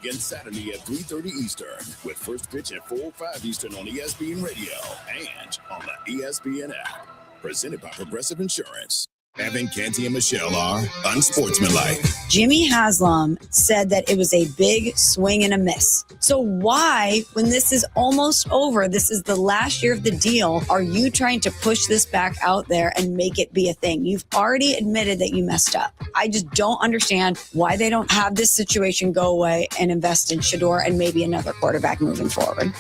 begins Saturday at 3:30 Eastern with first pitch at 4:05 Eastern on ESPN Radio and on the ESPN app. Presented by Progressive Insurance. Evan, Canty, and Michelle are unsportsmanlike. Jimmy Haslam said that it was a big swing and a miss. So why, when this is almost over, this is the last year of the deal, are you trying to push this back out there and make it be a thing? You've already admitted that you messed up. I just don't understand why they don't have this situation go away and invest in Shedeur and maybe another quarterback moving forward.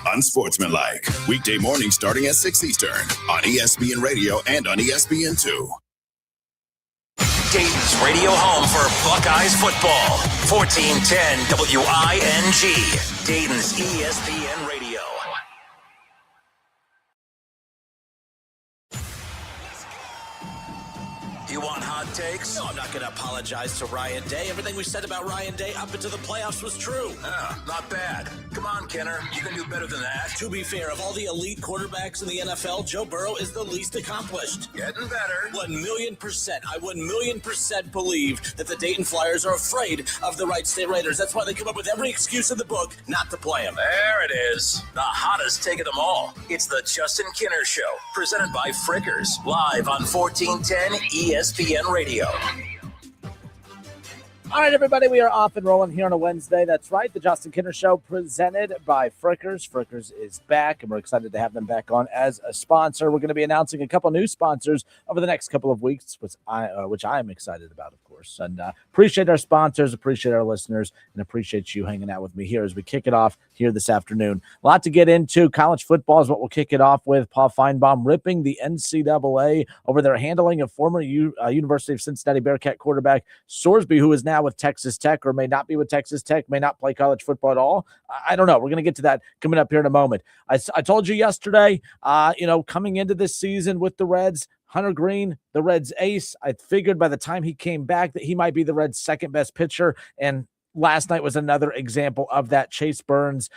Unsportsmanlike. Weekday mornings starting at 6 Eastern on ESPN Radio and on ESPN2. Dayton's radio home for Buckeyes football. 1410 WING. Dayton's ESPN Radio. You want hot takes? No, I'm not going to apologize to Ryan Day. Everything we said about Ryan Day up into the playoffs was true. Not bad. Come on, Kenner. You can do better than that. To be fair, of all the elite quarterbacks in the NFL, Joe Burrow is the least accomplished. Getting better. 1,000,000%. I 1,000,000% believe that the Dayton Flyers are afraid of the Wright State Raiders. That's why they come up with every excuse in the book not to play them. There it is. The hottest take of them all. It's the Justin Kenner Show, presented by Frickers, live on 1410 ESPN Radio. All right, everybody, we are off and rolling here on a Wednesday. That's right, the Justin Kenner Show presented by Frickers. Frickers is back, and we're excited to have them back on as a sponsor. We're going to be announcing a couple new sponsors over the next couple of weeks, which I am excited about, of course. And appreciate our sponsors, appreciate our listeners, and appreciate you hanging out with me here as we kick it off here this afternoon. A lot to get into. College football is what we'll kick it off with. Paul Feinbaum ripping the NCAA over their handling of former University of Cincinnati Bearcat quarterback Sorsby, who is now with Texas Tech or may not be with Texas Tech, may not play college football at all. I don't know. We're going to get to that coming up here in a moment. I told you yesterday, coming into this season with the Reds, Hunter Green, the Reds ace, I figured by the time he came back that he might be the Reds' second best pitcher. And last night was another example of that. Chase Burns,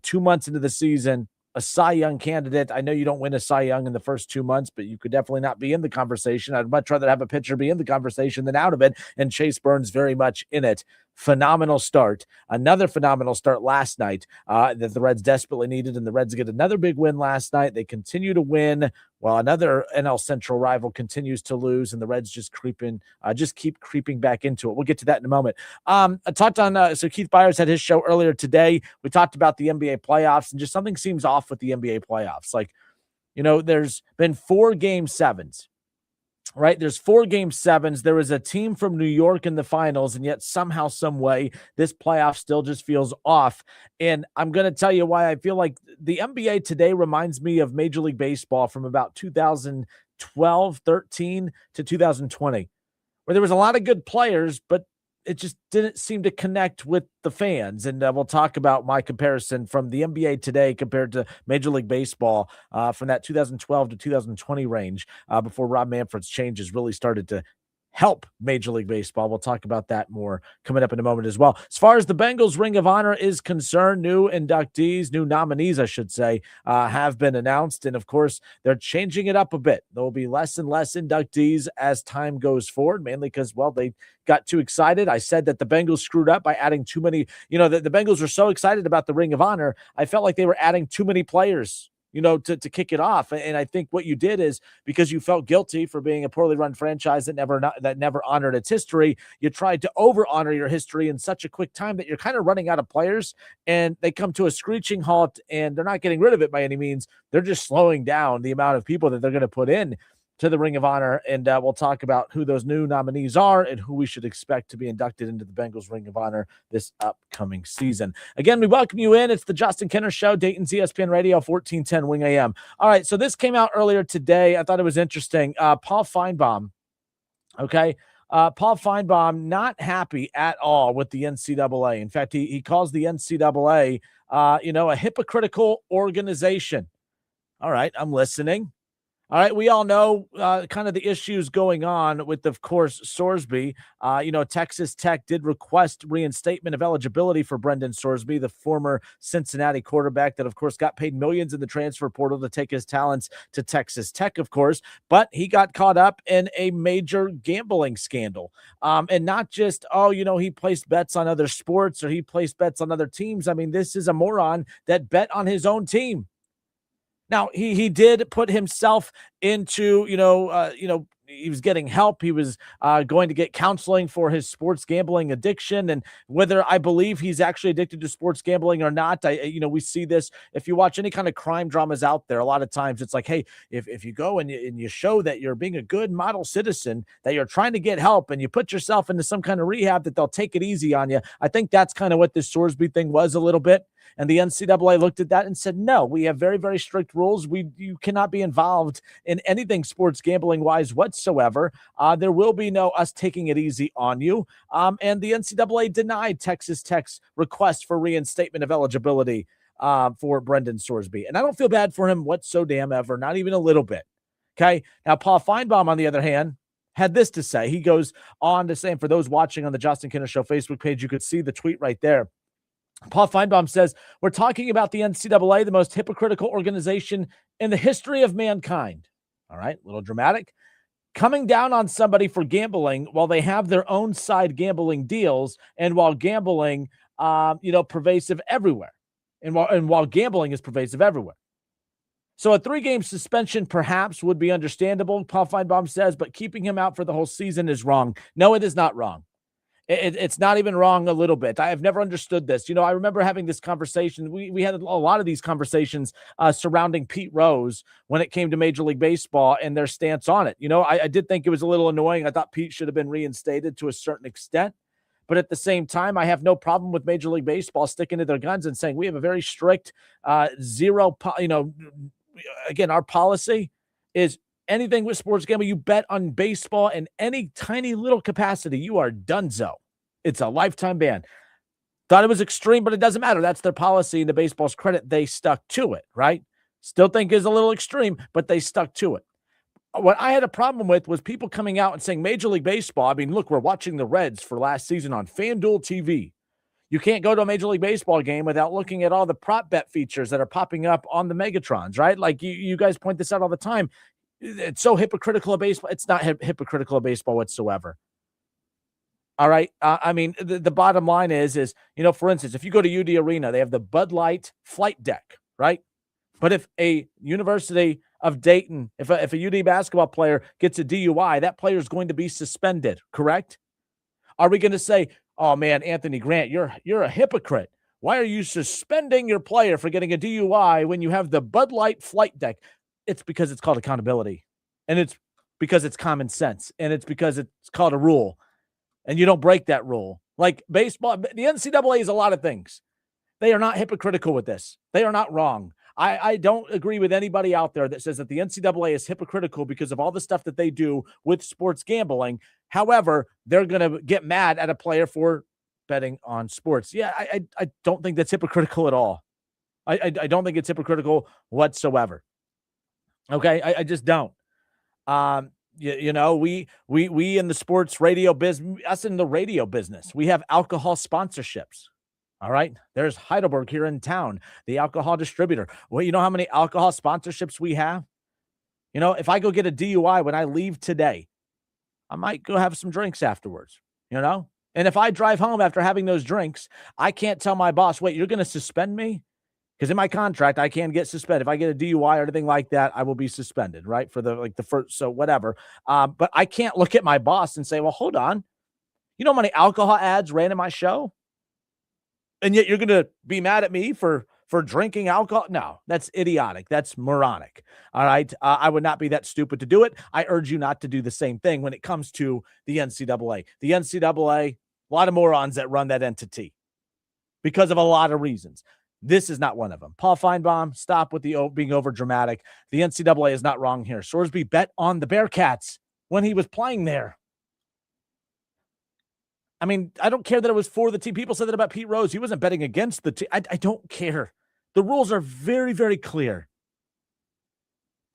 2 months into the season, a Cy Young candidate. I know you don't win a Cy Young in the first 2 months, but you could definitely not be in the conversation. I'd much rather have a pitcher be in the conversation than out of it, and Chase Burns very much in it. Phenomenal start. Another phenomenal start last night that the Reds desperately needed, and the Reds get another big win last night. They continue to win while another NL Central rival continues to lose, and the Reds just keep creeping back into it. We'll get to that in a moment. I talked on, so Keith Byers had his show earlier today. We talked about the NBA playoffs, and just something seems off with the NBA playoffs. Like, there's been 4 game 7s. Right? There's 4 game 7s. There was a team from New York in the finals, and yet somehow, some way, this playoff still just feels off. And I'm going to tell you why I feel like the NBA today reminds me of Major League Baseball from about 2012, 13 to 2020, where there was a lot of good players, but it just didn't seem to connect with the fans. And we'll talk about my comparison from the NBA today compared to Major League Baseball from that 2012 to 2020 range before Rob Manfred's changes really started to help Major League Baseball. We'll talk about that more coming up in a moment as well. As far as the Bengals Ring of Honor is concerned, new nominees, I should say, have been announced. And of course, they're changing it up a bit. There will be less and less inductees as time goes forward, mainly because, they got too excited. I said that the Bengals screwed up by adding too many, the Bengals were so excited about the Ring of Honor. I felt like they were adding too many players to kick it off. And I think what you did is, because you felt guilty for being a poorly run franchise that never honored its history, you tried to over honor your history in such a quick time that you're kind of running out of players, and they come to a screeching halt, and they're not getting rid of it by any means. They're just slowing down the amount of people that they're going to put in to the Ring of Honor, and we'll talk about who those new nominees are and who we should expect to be inducted into the Bengals Ring of Honor this upcoming season. Again, we welcome you in. It's the Justin Kenner Show, Dayton's ESPN Radio, 1410 Wing AM. All right, so this came out earlier today. I thought it was interesting. Paul Feinbaum, okay? Paul Feinbaum not happy at all with the NCAA. In fact, he calls the NCAA, a hypocritical organization. All right, I'm listening. All right, we all know kind of the issues going on with, of course, Sorsby. Texas Tech did request reinstatement of eligibility for Brendan Sorsby, the former Cincinnati quarterback that, of course, got paid millions in the transfer portal to take his talents to Texas Tech, of course. But he got caught up in a major gambling scandal. And not just, he placed bets on other sports or he placed bets on other teams. I mean, this is a moron that bet on his own team. Now, he did put himself into, he was getting help. He was going to get counseling for his sports gambling addiction. And whether I believe he's actually addicted to sports gambling or not, we see this. If you watch any kind of crime dramas out there, a lot of times it's like, hey, if you go and you show that you're being a good model citizen, that you're trying to get help and you put yourself into some kind of rehab, that they'll take it easy on you. I think that's kind of what this Sorsby thing was a little bit. And the NCAA looked at that and said, no, we have very, very strict rules. You cannot be involved in anything sports gambling wise whatsoever. There will be no us taking it easy on you. And the NCAA denied Texas Tech's request for reinstatement of eligibility for Brendan Sorsby. And I don't feel bad for him whatsoever, not even a little bit. Okay. Now, Paul Feinbaum, on the other hand, had this to say. He goes on to say, and for those watching on the Justin Kinner Show Facebook page, you could see the tweet right there. Paul Feinbaum says, we're talking about the NCAA, the most hypocritical organization in the history of mankind. All right, a little dramatic. Coming down on somebody for gambling while they have their own side gambling deals and while gambling, pervasive everywhere. And while gambling is pervasive everywhere. So a 3-game suspension perhaps would be understandable, Paul Feinbaum says, but keeping him out for the whole season is wrong. No, it is not wrong. It's not even wrong a little bit. I have never understood this. I remember having this conversation. We had a lot of these conversations surrounding Pete Rose when it came to Major League Baseball and their stance on it. I did think it was a little annoying. I thought Pete should have been reinstated to a certain extent. But at the same time, I have no problem with Major League Baseball sticking to their guns and saying we have a very strict zero, again, our policy is anything with sports gambling, you bet on baseball in any tiny little capacity, you are donezo. It's a lifetime ban. Thought it was extreme, but it doesn't matter. That's their policy. And to baseball's credit, they stuck to it, right? Still think is a little extreme, but they stuck to it. What I had a problem with was people coming out and saying Major League Baseball, look, we're watching the Reds for last season on FanDuel TV. You can't go to a Major League Baseball game without looking at all the prop bet features that are popping up on the Megatrons, right? Like you guys point this out all the time. It's so hypocritical of baseball. It's not hypocritical of baseball whatsoever. All right. The bottom line is, for instance, if you go to UD Arena, they have the Bud Light flight deck, right? But if a University of Dayton, if a UD basketball player gets a DUI, that player is going to be suspended, correct? Are we going to say, oh man, Anthony Grant, you're a hypocrite. Why are you suspending your player for getting a DUI when you have the Bud Light flight deck? It's because it's called accountability, and it's because it's common sense, and it's because it's called a rule, and you don't break that rule. Like baseball, the NCAA is a lot of things. They are not hypocritical with this. They are not wrong. I don't agree with anybody out there that says that the NCAA is hypocritical because of all the stuff that they do with sports gambling. However, they're going to get mad at a player for betting on sports. Yeah, I don't think that's hypocritical at all. I don't think it's hypocritical whatsoever. Okay, I just don't. We in the sports radio business, us in the radio business, we have alcohol sponsorships. All right, there's Heidelberg here in town, the alcohol distributor. Well, you know how many alcohol sponsorships we have? If I go get a DUI when I leave today, I might go have some drinks afterwards, And if I drive home after having those drinks, I can't tell my boss, wait, you're going to suspend me? Because in my contract, I can get suspended. If I get a DUI or anything like that, I will be suspended, right? For the first, so whatever. But I can't look at my boss and say, well, hold on. You know how many alcohol ads ran in my show? And yet you're going to be mad at me for drinking alcohol? No, that's idiotic. That's moronic. All right. I would not be that stupid to do it. I urge you not to do the same thing when it comes to the NCAA. The NCAA, a lot of morons that run that entity because of a lot of reasons. This is not one of them. Paul Feinbaum, stop with the being over dramatic. The NCAA is not wrong here. Sorsby bet on the Bearcats when he was playing there. I don't care that it was for the team. People said that about Pete Rose. He wasn't betting against the team. I don't care. The rules are very, very clear.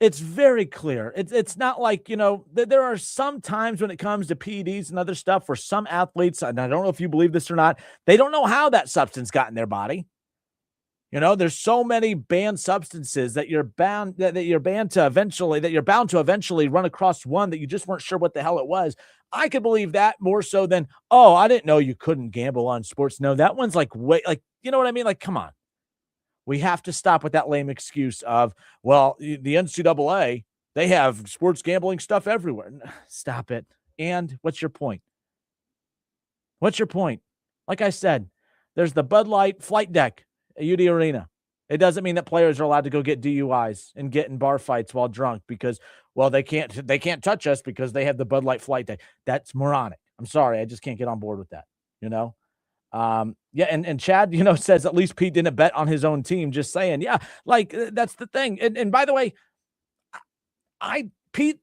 It's very clear. It's not like, there are some times when it comes to PEDs and other stuff where some athletes, and I don't know if you believe this or not, they don't know how that substance got in their body. There's so many banned substances that you're bound to eventually run across one that you just weren't sure what the hell it was. I could believe that more so than, oh, I didn't know you couldn't gamble on sports. No, that one's like, you know what I mean? Like, come on. We have to stop with that lame excuse of, well, the NCAA, they have sports gambling stuff everywhere. Stop it. And what's your point? What's your point? Like I said, there's the Bud Light flight deck at UD Arena. It doesn't mean that players are allowed to go get DUIs and get in bar fights while drunk because, well, they can't touch us because they have the Bud Light flight deck. That's moronic. I'm sorry. I just can't get on board with that, Yeah, and Chad, says at least Pete didn't bet on his own team. Just saying, yeah, like that's the thing. And by the way, Pete,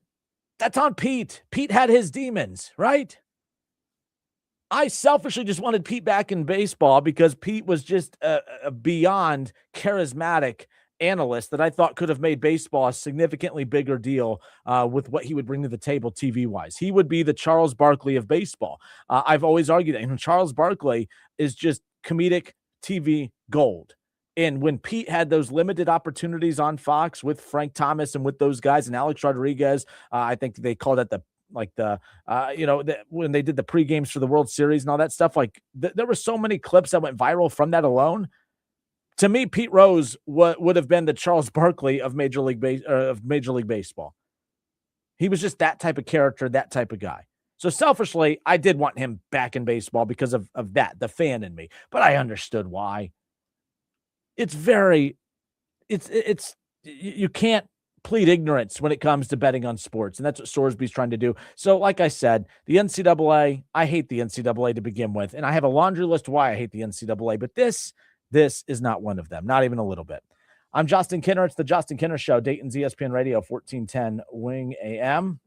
that's on Pete. Pete had his demons, right? I selfishly just wanted Pete back in baseball because Pete was just a beyond charismatic analyst that I thought could have made baseball a significantly bigger deal with what he would bring to the table TV-wise. He would be the Charles Barkley of baseball. I've always argued that Charles Barkley is just comedic TV gold. And when Pete had those limited opportunities on Fox with Frank Thomas and with those guys and Alex Rodriguez, I think they called that when they did the pre-games for the World Series and all that stuff, there were so many clips that went viral from that alone. To me, Pete Rose would have been the Charles Barkley of Major League Baseball. He was just that type of character, that type of guy. So selfishly, I did want him back in baseball because of that, the fan in me. But I understood why. You can't plead ignorance when it comes to betting on sports, and that's what Sorsby's trying to do. So like I said, the NCAA, I hate the NCAA to begin with, and I have a laundry list why I hate the NCAA, but this is not one of them, not even a little bit. I'm Justin Kinner. It's the Justin Kinner Show, Dayton's ESPN Radio, 1410 Wing AM.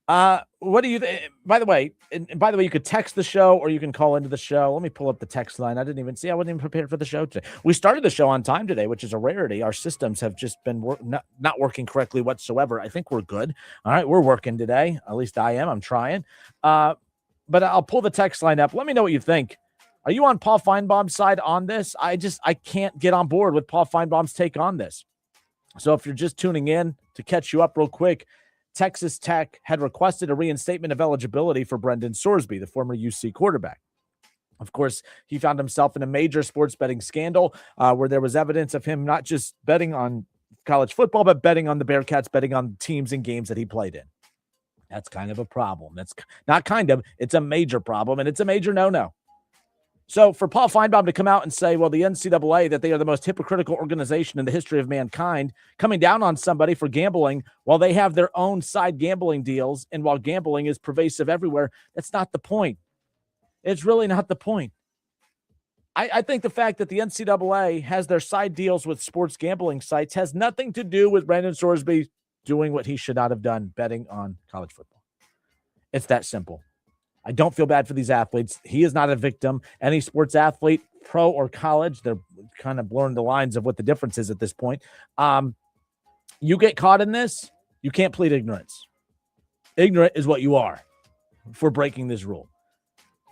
What do you by the way, you could text the show or you can call into the show. Let me pull up the text line. I wasn't even prepared for the show today. We started the show on time today, which is a rarity. Our systems have just been not working correctly whatsoever. I think we're good. All right, we're working today. At least I am. I'm trying. But I'll pull the text line up. Let me know what you think. Are you on Paul Feinbaum's side on this? I can't get on board with Paul Feinbaum's take on this. So if you're just tuning in, to catch you up real quick, Texas Tech had requested a reinstatement of eligibility for Brendan Sorsby, the former UC quarterback. Of course, he found himself in a major sports betting scandal where there was evidence of him not just betting on college football, but betting on the Bearcats, betting on teams and games that he played in. That's kind of a problem. That's not kind of, it's a major problem, and it's a major no-no. So for Paul Feinbaum to come out and say, well, the NCAA, that they are the most hypocritical organization in the history of mankind, coming down on somebody for gambling while they have their own side gambling deals and while gambling is pervasive everywhere, that's not the point. It's really not the point. I think the fact that the NCAA has their side deals with sports gambling sites has nothing to do with Brandon Sorsby doing what he should not have done, betting on college football. It's that simple. I don't feel bad for these athletes. He is not a victim. Any sports athlete, pro or college, they're kind of blurring the lines of what the difference is at this point. You get caught in this, you can't plead ignorance. Ignorant is what you are for breaking this rule.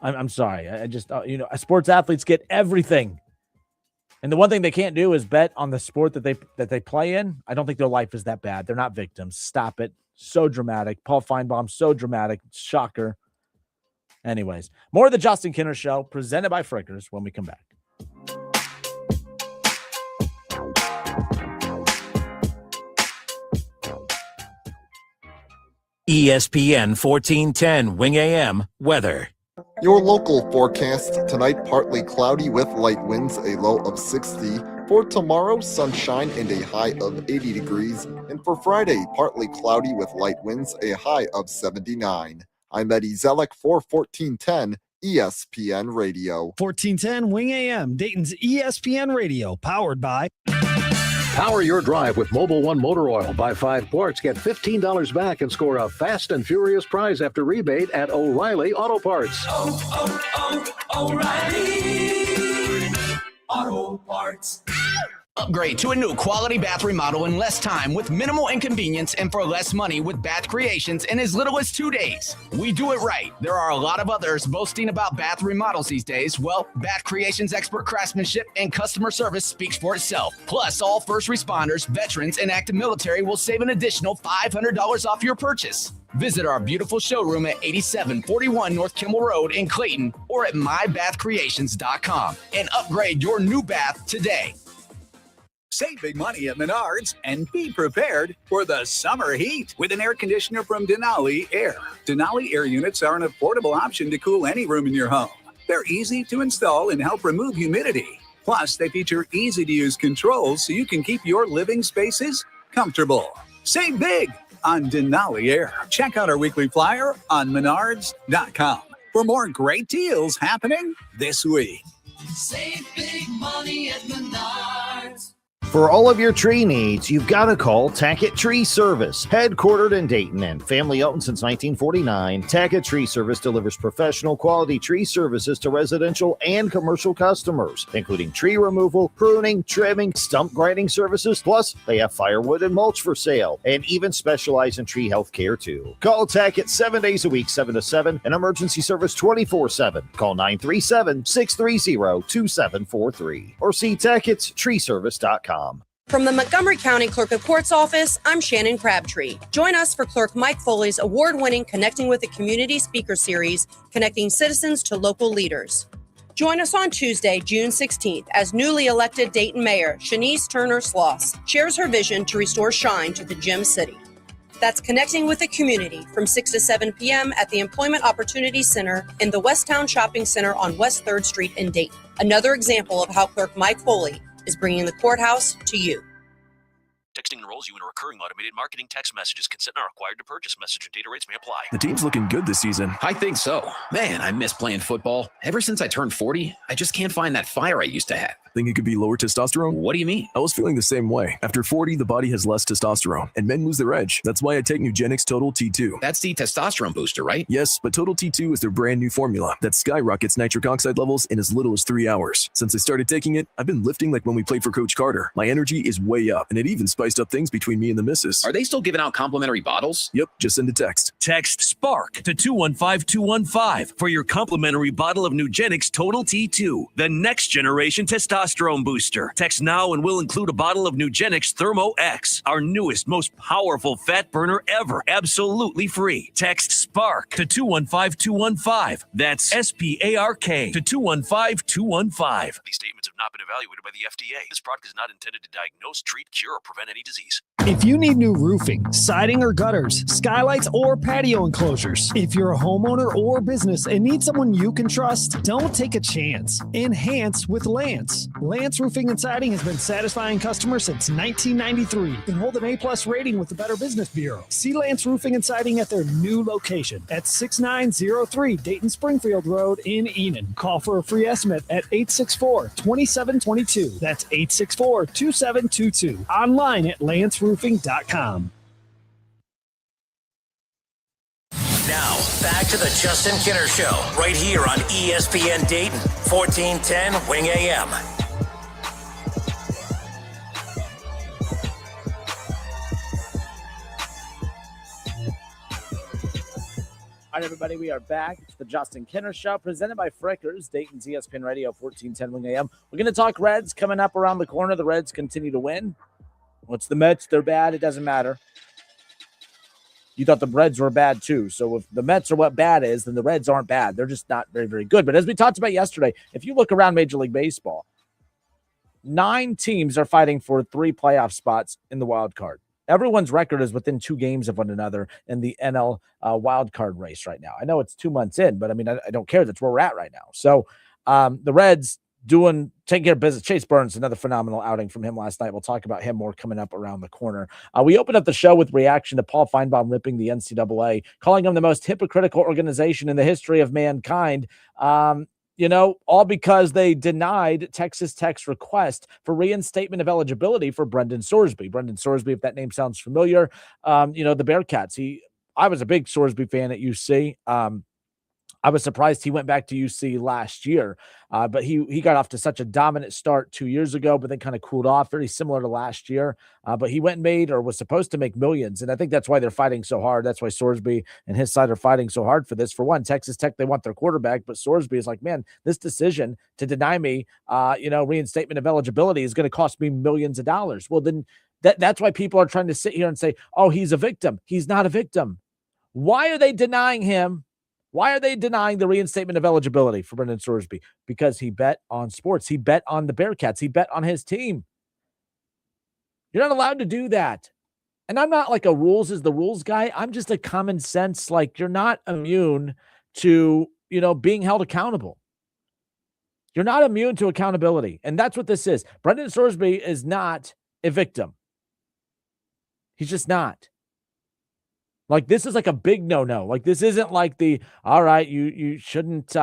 I'm sorry. I just, sports athletes get everything. And the one thing they can't do is bet on the sport that they play in. I don't think their life is that bad. They're not victims. Stop it. So dramatic. Paul Feinbaum, so dramatic. Shocker. Anyways, more of the Justin Kinner Show presented by Frickers when we come back. ESPN 1410 Wing AM weather. Your local forecast tonight, partly cloudy with light winds, a low of 60. For tomorrow, sunshine and a high of 80 degrees. And for Friday, partly cloudy with light winds, a high of 79. I'm Eddie Zellick for 1410 ESPN Radio. 1410 Wing AM, Dayton's ESPN Radio, powered by... Power your drive with Mobil 1 Motor Oil. Buy 5 quarts, get $15 back, and score a fast and furious prize after rebate at O'Reilly Auto Parts. O'Reilly Auto Parts. Upgrade to a new quality bath remodel in less time with minimal inconvenience and for less money with Bath Creations in as little as 2 days. We do it right. There are a lot of others boasting about bath remodels these days. Well, Bath Creations' expert craftsmanship and customer service speaks for itself. Plus, all first responders, veterans, and active military will save an additional $500 off your purchase. Visit our beautiful showroom at 8741 North Kimmel Road in Clayton or at mybathcreations.com and upgrade your new bath today. Save big money at Menards and be prepared for the summer heat with an air conditioner from Denali Air. Denali Air units are an affordable option to cool any room in your home. They're easy to install and help remove humidity. Plus, they feature easy-to-use controls so you can keep your living spaces comfortable. Save big on Denali Air. Check out our weekly flyer on Menards.com for more great deals happening this week. Save big money at Menards. For all of your tree needs, you've got to call Tackett Tree Service. Headquartered in Dayton and family owned since 1949, Tackett Tree Service delivers professional quality tree services to residential and commercial customers, including tree removal, pruning, trimming, stump grinding services. Plus, they have firewood and mulch for sale and even specialize in tree health care too. Call Tackett 7 days a week, 7 to 7, and emergency service 24/7. Call 937-630-2743 or see Tackett'sTreeService.com. From the Montgomery County Clerk of Court's office, I'm Shannon Crabtree. Join us for Clerk Mike Foley's award-winning Connecting with the Community speaker series, connecting citizens to local leaders. Join us on Tuesday, June 16th, as newly elected Dayton Mayor Shanice Turner Sloss shares her vision to restore shine to the Gem City. That's Connecting with the Community from 6 to 7 p.m. at the Employment Opportunity Center in the Westtown Shopping Center on West 3rd Street in Dayton. Another example of how Clerk Mike Foley is bringing the courthouse to you. Texting enrolls you in a recurring automated marketing text messages. Consent not required to purchase. Message and data rates may apply. The team's looking good this season. I think so. Man, I miss playing football. Ever since I turned 40, I just can't find that fire I used to have. Think it could be lower testosterone? What do you mean? I was feeling the same way. After 40, the body has less testosterone, and men lose their edge. That's why I take Nugenix Total T2. That's the testosterone booster, right? Yes, but Total T2 is their brand new formula that skyrockets nitric oxide levels in as little as 3 hours. Since I started taking it, I've been lifting like when we played for Coach Carter. My energy is way up, and it even spiced up things between me and the missus. Are they still giving out complimentary bottles? Yep, just send a text. Text SPARK to 215215 for your complimentary bottle of Nugenix Total T2, the next generation testosterone booster. Text now and we'll include a bottle of Nugenix Thermo X, our newest, most powerful fat burner ever, absolutely free. Text SPARK to 215215. That's SPARK to 215215. These statements have not been evaluated by the FDA. This product is not intended to diagnose, treat, cure, or prevent any disease. If you need new roofing, siding or gutters, skylights or patio enclosures, if you're a homeowner or business and need someone you can trust, don't take a chance. Enhance with Lance. Lance Roofing and Siding has been satisfying customers since 1993 and hold an A+ rating with the Better Business Bureau. See Lance Roofing and Siding at their new location at 6903 Dayton Springfield Road in Enon. Call for a free estimate at 864-2722. That's 864-2722. Online at lanceroofing.com. Now, back to the Justin Kinner Show, right here on ESPN Dayton, 1410 Wing AM. All right, everybody, we are back. It's the Justin Kinner Show, presented by Frickers, Dayton's ESPN Radio, 1410 Wing AM. We're going to talk Reds coming up around the corner. The Reds continue to win. What's the Mets? They're bad. It doesn't matter. You thought the Reds were bad, too. So if the Mets are what bad is, then the Reds aren't bad. They're just not very, very good. But as we talked about yesterday, if you look around Major League Baseball, 9 teams are fighting for 3 playoff spots in the wild card. Everyone's record is within 2 games of one another in the NL wild card race right now. I know it's 2 months in, but I mean, I don't care. That's where we're at right now. So the Reds taking care of business. Chase Burns, another phenomenal outing from him last night. We'll talk about him more coming up around the corner. We opened up the show with reaction to Paul Feinbaum ripping the NCAA, calling them the most hypocritical organization in the history of mankind. All because they denied Texas Tech's request for reinstatement of eligibility for Brendan Sorsby. Brendan Sorsby, if that name sounds familiar, the Bearcats. I was a big Sorsby fan at UC. I was surprised he went back to UC last year, but he got off to such a dominant start 2 years ago, but then kind of cooled off, very similar to last year. But he went and made, or was supposed to make, millions, and I think that's why they're fighting so hard. That's why Sorsby and his side are fighting so hard for this. For one, Texas Tech, they want their quarterback, but Sorsby is like, man, this decision to deny me, reinstatement of eligibility is going to cost me millions of dollars. Well, then that's why people are trying to sit here and say, oh, he's a victim. He's not a victim. Why are they denying him? Why are they denying the reinstatement of eligibility for Brendan Sorsby? Because he bet on sports. He bet on the Bearcats. He bet on his team. You're not allowed to do that. And I'm not like a rules is the rules guy. I'm just a common sense, like, you're not immune to, being held accountable. You're not immune to accountability. And that's what this is. Brendan Sorsby is not a victim. He's just not. Like, this is like a big no-no. Like, this isn't like all right, you shouldn't,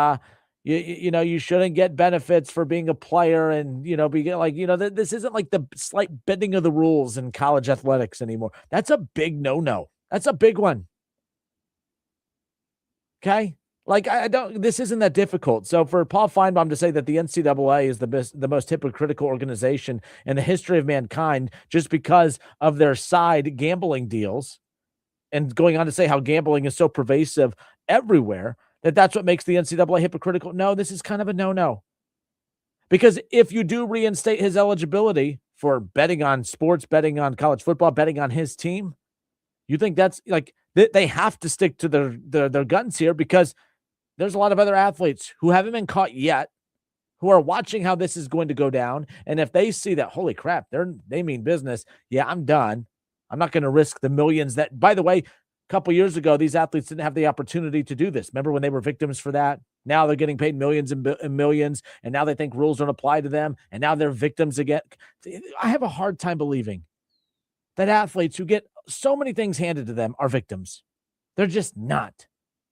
you shouldn't get benefits for being a player and, this isn't like the slight bending of the rules in college athletics anymore. That's a big no-no. That's a big one. Okay? Like, this isn't that difficult. So for Paul Feinbaum to say that the NCAA is the most hypocritical organization in the history of mankind just because of their side gambling deals, and going on to say how gambling is so pervasive everywhere, that's what makes the NCAA hypocritical. No, this is kind of a no-no. Because if you do reinstate his eligibility for betting on sports, betting on college football, betting on his team, you think that's like they have to stick to their guns here, because there's a lot of other athletes who haven't been caught yet, who are watching how this is going to go down. And if they see that, holy crap, they mean business. Yeah, I'm done. I'm not going to risk the millions that, by the way, a couple years ago, these athletes didn't have the opportunity to do this. Remember when they were victims for that? Now they're getting paid millions and millions, and now they think rules don't apply to them, and now they're victims again. I have a hard time believing that athletes who get so many things handed to them are victims. They're just not.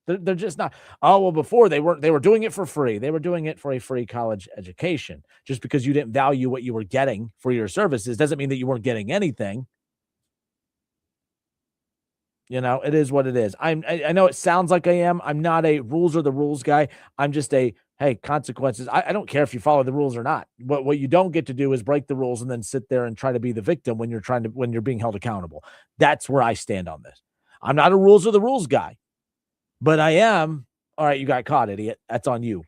They're just not. Oh, well, before they were doing it for free. They were doing it for a free college education. Just because you didn't value what you were getting for your services doesn't mean that you weren't getting anything. It is what it is. I know it sounds like I am. I'm not a rules are the rules guy. I'm just hey, consequences. I don't care if you follow the rules or not. What you don't get to do is break the rules and then sit there and try to be the victim when you're being held accountable. That's where I stand on this. I'm not a rules are the rules guy, but I am. All right, you got caught, idiot. That's on you.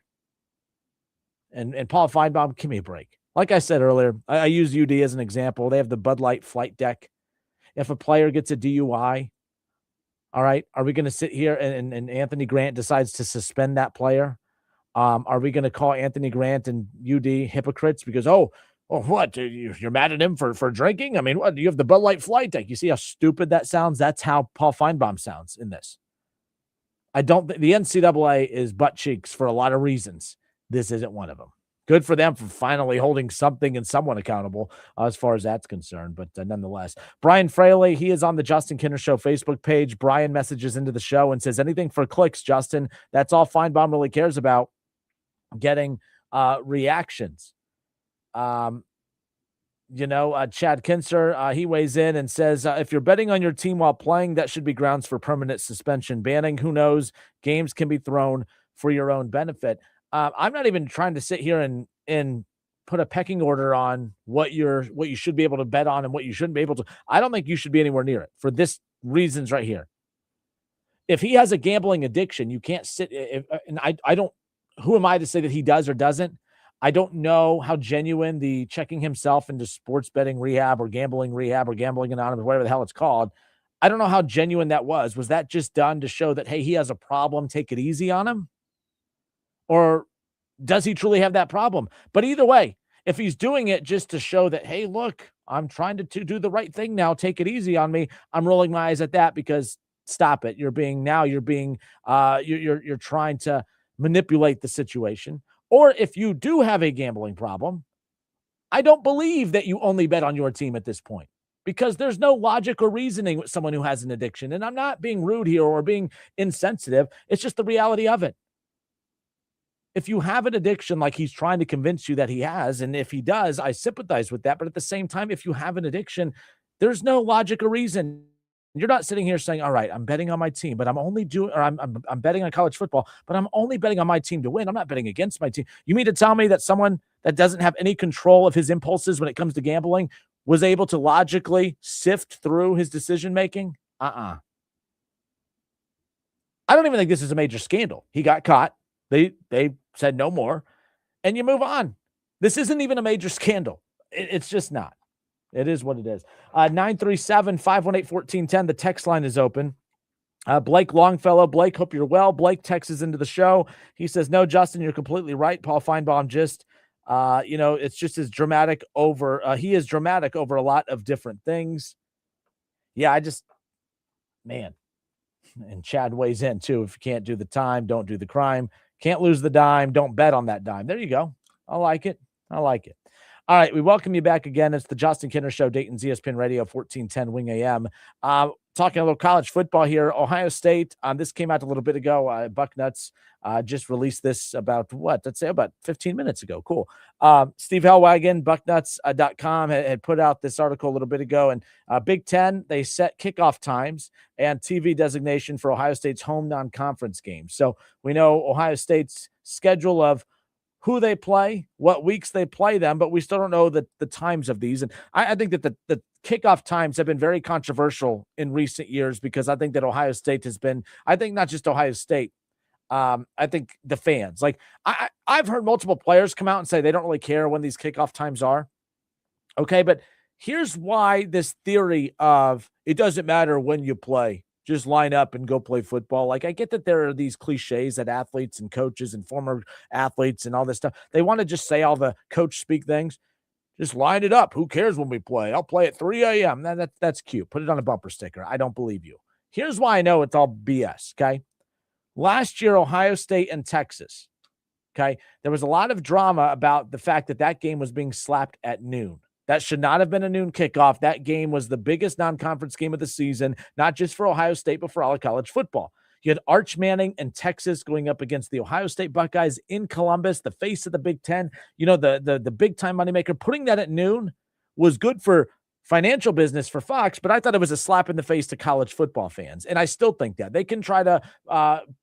And Paul Feinbaum, give me a break. Like I said earlier, I use UD as an example. They have the Bud Light flight deck. If a player gets a DUI, all right, are we going to sit here and Anthony Grant decides to suspend that player? Are we going to call Anthony Grant and UD hypocrites because, what? You're mad at him for drinking? I mean, what? You have the Bud Light flight deck. You see how stupid that sounds? That's how Paul Feinbaum sounds in this. The NCAA is butt cheeks for a lot of reasons. This isn't one of them. Good for them for finally holding something and someone accountable as far as that's concerned. But nonetheless, Brian Fraley, he is on the Justin Kinner Show Facebook page. Brian messages into the show and says, anything for clicks, Justin. That's all Feinbaum really cares about, getting reactions. Chad Kinser, he weighs in and says, if you're betting on your team while playing, that should be grounds for permanent suspension. Banning, who knows? Games can be thrown for your own benefit. I'm not even trying to sit here and put a pecking order on what you should be able to bet on and what you shouldn't be able to. I don't think you should be anywhere near it for this reasons right here. If he has a gambling addiction, you can't sit. And I don't. Who am I to say that he does or doesn't? I don't know how genuine the checking himself into sports betting rehab or gambling anonymous, whatever the hell it's called. I don't know how genuine that was. Was that just done to show that, hey, he has a problem, take it easy on him? Or does he truly have that problem? But either way, if he's doing it just to show that, hey, look, I'm trying to do the right thing now, take it easy on me, I'm rolling my eyes at that, because stop it. You're trying to manipulate the situation. Or if you do have a gambling problem, I don't believe that you only bet on your team at this point, because there's no logic or reasoning with someone who has an addiction. And I'm not being rude here or being insensitive. It's just the reality of it. If you have an addiction like he's trying to convince you that he has, and if he does, I sympathize with that. But at the same time, if you have an addiction, there's no logic or reason You're not sitting here saying, all right, I'm betting on my team, but I'm only doing, or I'm betting on college football, but I'm only betting on my team to win. I'm not betting against my team. You mean to tell me that someone that doesn't have any control of his impulses when it comes to gambling was able to logically sift through his decision-making? I don't even think this is a major scandal. He got caught. They said no more, and you move on. This isn't even a major scandal. It's just not. It is what it is. 937-518-1410. The text line is open. Blake Longfellow. Blake, hope you're well. Blake texts into the show. He says, no, Justin, you're completely right. Paul Feinbaum just, it's just as dramatic over, he is dramatic over a lot of different things. Yeah, man. And Chad weighs in too. If you can't do the time, don't do the crime. Can't lose the dime. Don't bet on that dime. There you go. I like it. All right, we welcome you back again. It's the Justin Kinner Show, Dayton's ESPN Radio, 1410 Wing AM. Talking a little college football here. Ohio State, this came out a little bit ago. Bucknuts just released this about 15 minutes ago. Cool. Steve Hellwagon, bucknuts.com, had put out this article a little bit ago. And Big Ten, they set kickoff times and TV designation for Ohio State's home non-conference games. So we know Ohio State's schedule of who they play, what weeks they play them, but we still don't know the times of these. And I think that the kickoff times have been very controversial in recent years because I think that Ohio State has been, I think not just Ohio State, I think the fans, like I've heard multiple players come out and say they don't really care when these kickoff times are. Okay, but here's why this theory of it doesn't matter when you play, just line up and go play football. Like, I get that there are these cliches that athletes and coaches and former athletes and all this stuff, they want to just say all the coach speak things. Just line it up. Who cares when we play? I'll play at 3 a.m. That's cute. Put it on a bumper sticker. I don't believe you. Here's why I know it's all BS, okay? Last year, Ohio State and Texas, okay? There was a lot of drama about the fact that game was being slapped at noon. That should not have been a noon kickoff. That game was the biggest non-conference game of the season, not just for Ohio State, but for all of college football. You had Arch Manning and Texas going up against the Ohio State Buckeyes in Columbus, the face of the Big Ten. You know, the big-time moneymaker. Putting that at noon was good for financial business for Fox, but I thought it was a slap in the face to college football fans. And I still think that. They can try to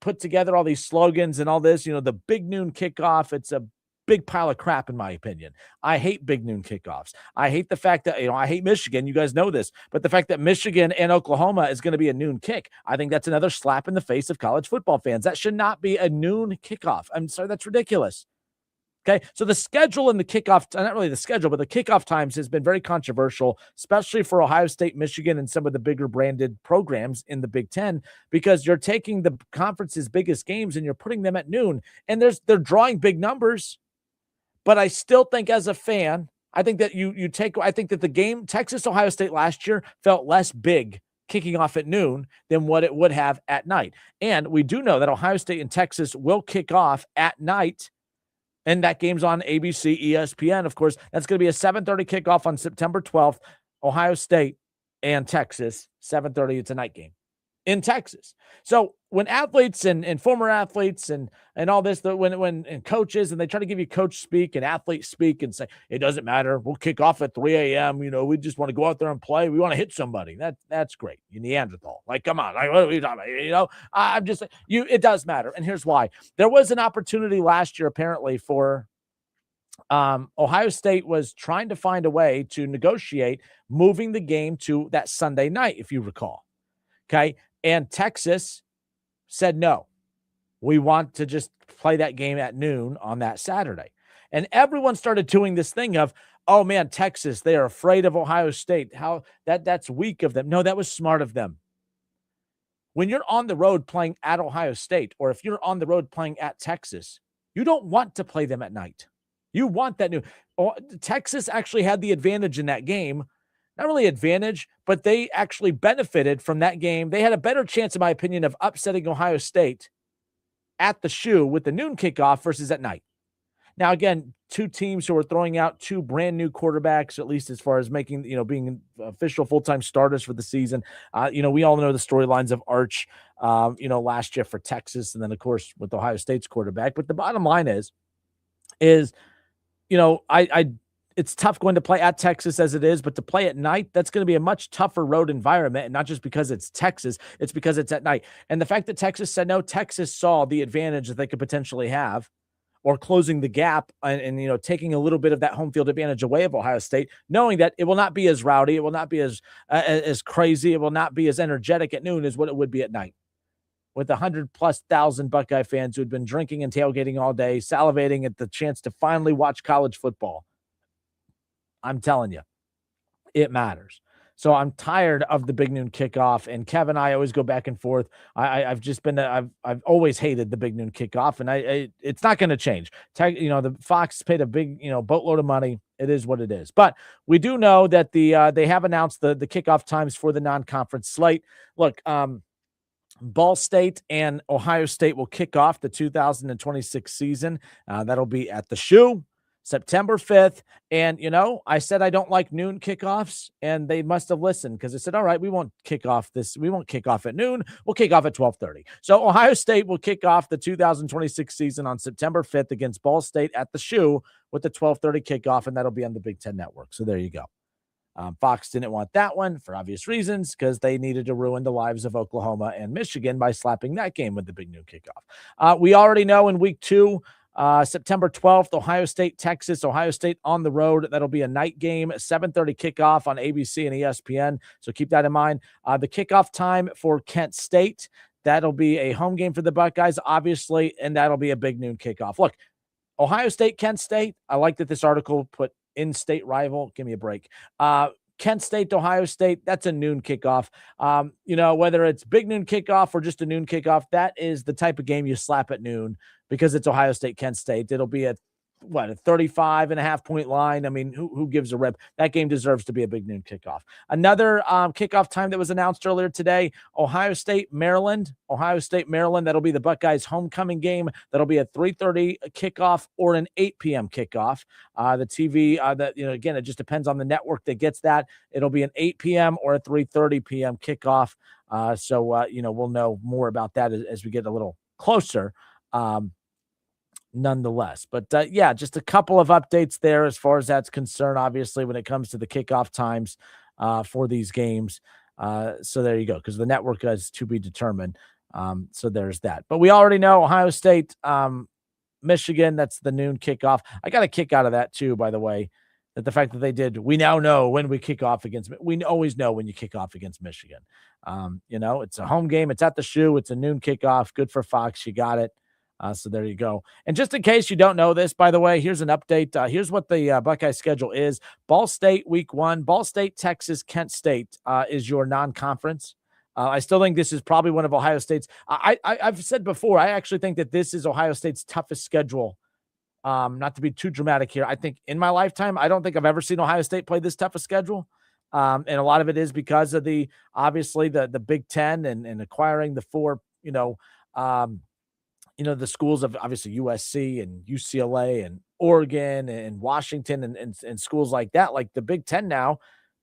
put together all these slogans and all this. You know, the big noon kickoff, it's a big pile of crap, in my opinion. I hate big noon kickoffs. I hate the fact that, I hate Michigan. You guys know this, but the fact that Michigan and Oklahoma is going to be a noon kick, I think that's another slap in the face of college football fans. That should not be a noon kickoff. I'm sorry, that's ridiculous. Okay, so the schedule and the kickoff, not really the schedule, but the kickoff times has been very controversial, especially for Ohio State, Michigan, and some of the bigger branded programs in the Big Ten, because you're taking the conference's biggest games and you're putting them at noon, and they're drawing big numbers. But I still think as a fan, I think that I think that the game Texas-Ohio State last year felt less big kicking off at noon than what it would have at night. And we do know that Ohio State and Texas will kick off at night, and that game's on ABC, ESPN. Of course, that's going to be a 7:30 kickoff on September 12th, Ohio State and Texas, 7:30. It's a night game in Texas. So when athletes and former athletes and all this, when coaches, and they try to give you coach speak and athlete speak and say, it doesn't matter, we'll kick off at 3 a.m. We just want to go out there and play. We want to hit somebody. That's great. You Neanderthal. Like, come on. Like, what are we talking about? I'm just, it does matter. And here's why. There was an opportunity last year, apparently, for Ohio State was trying to find a way to negotiate moving the game to that Sunday night, if you recall. Okay. And Texas said, no, we want to just play that game at noon on that Saturday. And everyone started doing this thing of, oh man, Texas, they are afraid of Ohio State. How that's weak of them. No, that was smart of them. When you're on the road playing at Ohio State, or if you're on the road playing at Texas, you don't want to play them at night. You want that noon. Texas actually had the advantage in that game. Not really advantage, but they actually benefited from that game. They had a better chance, in my opinion, of upsetting Ohio State at the shoe with the noon kickoff versus at night. Now, again, two teams who are throwing out two brand new quarterbacks, at least as far as making, being official full-time starters for the season. We all know the storylines of Arch, last year for Texas, and then, of course, with Ohio State's quarterback. But the bottom line is, it's tough going to play at Texas as it is, but to play at night, that's going to be a much tougher road environment. And not just because it's Texas, it's because it's at night. And the fact that Texas said no, Texas saw the advantage that they could potentially have, or closing the gap and taking a little bit of that home field advantage away of Ohio State, knowing that it will not be as rowdy, it will not be as crazy, it will not be as energetic at noon as what it would be at night, with 100,000+ Buckeye fans who had been drinking and tailgating all day, salivating at the chance to finally watch college football. I'm telling you, it matters. So I'm tired of the big noon kickoff, and Kevin and I always go back and forth. I've always hated the big noon kickoff, and it's not going to change. The Fox paid a big, boatload of money. It is what it is. But we do know that they have announced the kickoff times for the non-conference slate. Look, Ball State and Ohio State will kick off the 2026 season. That'll be at the Shoe, September 5th. And, I said I don't like noon kickoffs, and they must have listened, because they said, all right, we won't kick off at noon. We'll kick off at 12:30. So Ohio State will kick off the 2026 season on September 5th against Ball State at the Shoe with the 12:30 kickoff, and that'll be on the Big Ten Network. So there you go. Fox didn't want that one for obvious reasons, because they needed to ruin the lives of Oklahoma and Michigan by slapping that game with the big noon kickoff. We already know in week 2, September 12th, Ohio State, Texas, Ohio State on the road. That'll be a night game, 7:30 kickoff on ABC and ESPN. So keep that in mind. The kickoff time for Kent State, that'll be a home game for the Buckeyes, obviously, and that'll be a big noon kickoff. Look, Ohio State, Kent State, I like that this article put in-state rival. Give me a break. Kent State to Ohio State, that's a noon kickoff. Whether it's big noon kickoff or just a noon kickoff, that is the type of game you slap at noon, because it's Ohio State, Kent State. It'll be a 35.5-point line. I mean, who gives a rip? That game deserves to be a big noon kickoff. Another kickoff time that was announced earlier today, Ohio State, Maryland. That'll be the Buckeyes' homecoming game. That'll be a 3:30 kickoff or an 8 p.m. kickoff. The TV, again, it just depends on the network that gets that. It'll be an 8 p.m. or a 3:30 p.m. kickoff. We'll know more about that as we get a little closer. Nonetheless. But just a couple of updates there as far as that's concerned, obviously, when it comes to the kickoff times for these games. So there you go, because the network is to be determined. So there's that. But we already know Ohio State, Michigan, that's the noon kickoff. I got a kick out of that too, by the way, that the fact that we now know when we kick off we always know when you kick off against Michigan. It's a home game. It's at the Shoe. It's a noon kickoff. Good for Fox. You got it. So there you go. And just in case you don't know this, by the way, here's an update. Here's what the Buckeye schedule is. Ball State week 1, Ball State, Texas, Kent State is your non-conference. I still think this is probably one of Ohio State's. I've said before, I actually think that this is Ohio State's toughest schedule. Not to be too dramatic here. I think in my lifetime, I don't think I've ever seen Ohio State play this tough a schedule. And a lot of it is because of the Big Ten and acquiring the 4, the schools of obviously USC and UCLA and Oregon and Washington and schools like that, like the Big Ten now,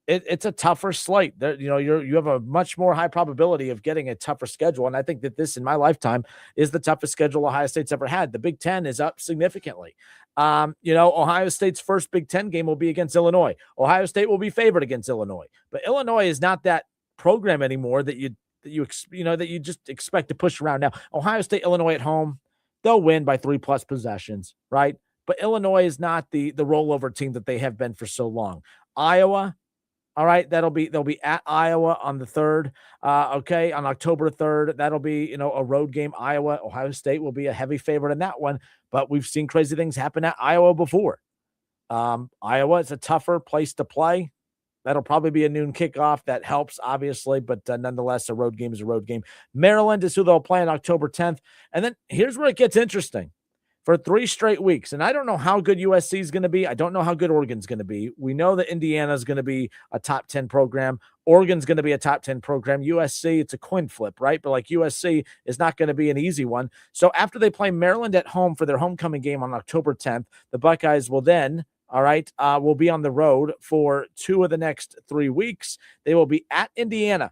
it's a tougher slate. There, you have a much more high probability of getting a tougher schedule. And I think that this in my lifetime is the toughest schedule Ohio State's ever had. The Big Ten is up significantly. Ohio State's first Big Ten game will be against Illinois. Ohio State will be favored against Illinois, but Illinois is not that program anymore that you just expect to push around. Now, Ohio State, Illinois at home, they'll win by 3+ possessions, right? But Illinois is not the rollover team that they have been for so long. Iowa, all right, they'll be at Iowa on the 3rd. On October 3rd, that'll be a road game. Iowa, Ohio State will be a heavy favorite in that one, but we've seen crazy things happen at Iowa before. Iowa is a tougher place to play. That'll probably be a noon kickoff. That helps, obviously, but nonetheless, a road game is a road game. Maryland is who they'll play on October 10th. And then here's where it gets interesting. For 3 straight weeks, and I don't know how good USC is going to be. I don't know how good Oregon's going to be. We know that Indiana is going to be a top 10 program. Oregon's going to be a top 10 program. USC, it's a coin flip, right? But like USC is not going to be an easy one. So after they play Maryland at home for their homecoming game on October 10th, the Buckeyes will then we'll be on the road for 2 of the next 3 weeks. They will be at Indiana.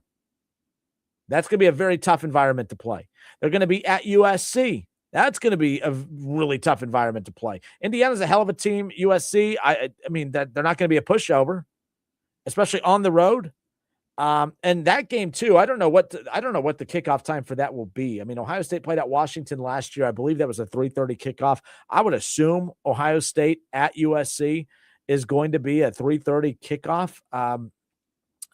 That's going to be a very tough environment to play. They're going to be at USC. That's going to be a really tough environment to play. Indiana's a hell of a team. USC, I mean, that they're not going to be a pushover, especially on the road. And that game too, I don't know what the kickoff time for that will be. I mean, Ohio State played at Washington last year. I believe that was a 3:30 kickoff. I would assume Ohio State at USC is going to be a 3:30 kickoff.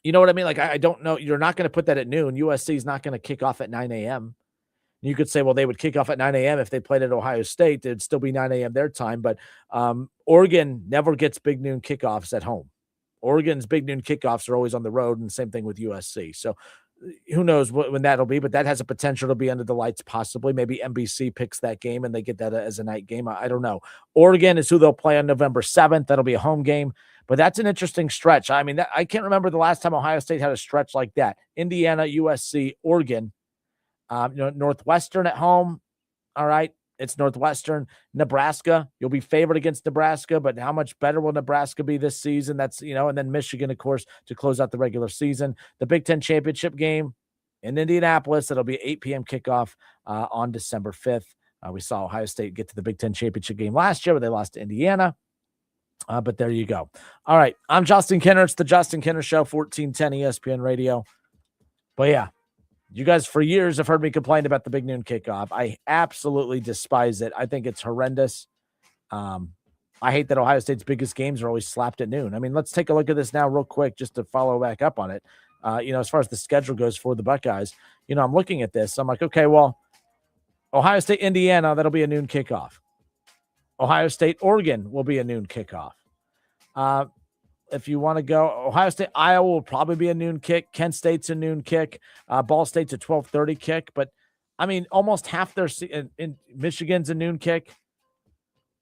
You know what I mean? Like, I don't know. You're not going to put that at noon. USC is not going to kick off at 9 a.m. You could say, well, they would kick off at 9 a.m. if they played at Ohio State. It'd still be 9 a.m. their time. But Oregon never gets big noon kickoffs at home. Oregon's big noon kickoffs are always on the road, and same thing with USC. So who knows when that'll be, but that has a potential to be under the lights possibly. Maybe NBC picks that game and they get that as a night game. I don't know. Oregon is who they'll play on November 7th. That'll be a home game. But that's an interesting stretch. I mean, I can't remember the last time Ohio State had a stretch like that. Indiana, USC, Oregon. Northwestern at home. All right. It's Northwestern. Nebraska. You'll be favored against Nebraska, but how much better will Nebraska be this season? That's, and then Michigan, of course, to close out the regular season. The Big Ten championship game in Indianapolis. It'll be 8 p.m. kickoff on December 5th. We saw Ohio State get to the Big Ten championship game last year, but they lost to Indiana. But there you go. All right. I'm Justin Kinner. It's the Justin Kinner Show, 1410 ESPN Radio. But yeah, you guys for years have heard me complain about the big noon kickoff. I absolutely despise it. I think it's horrendous. I hate that Ohio State's biggest games are always slapped at noon. I mean, let's take a look at this now real quick just to follow back up on it. As far as the schedule goes for the Buckeyes, I'm looking at this. I'm like, okay, well, Ohio State, Indiana, that'll be a noon kickoff. Ohio State, Oregon will be a noon kickoff. If you want to go, Ohio State, Iowa will probably be a noon kick. Kent State's a noon kick. Ball State's a 12:30 kick. But, I mean, almost half their in Michigan's a noon kick.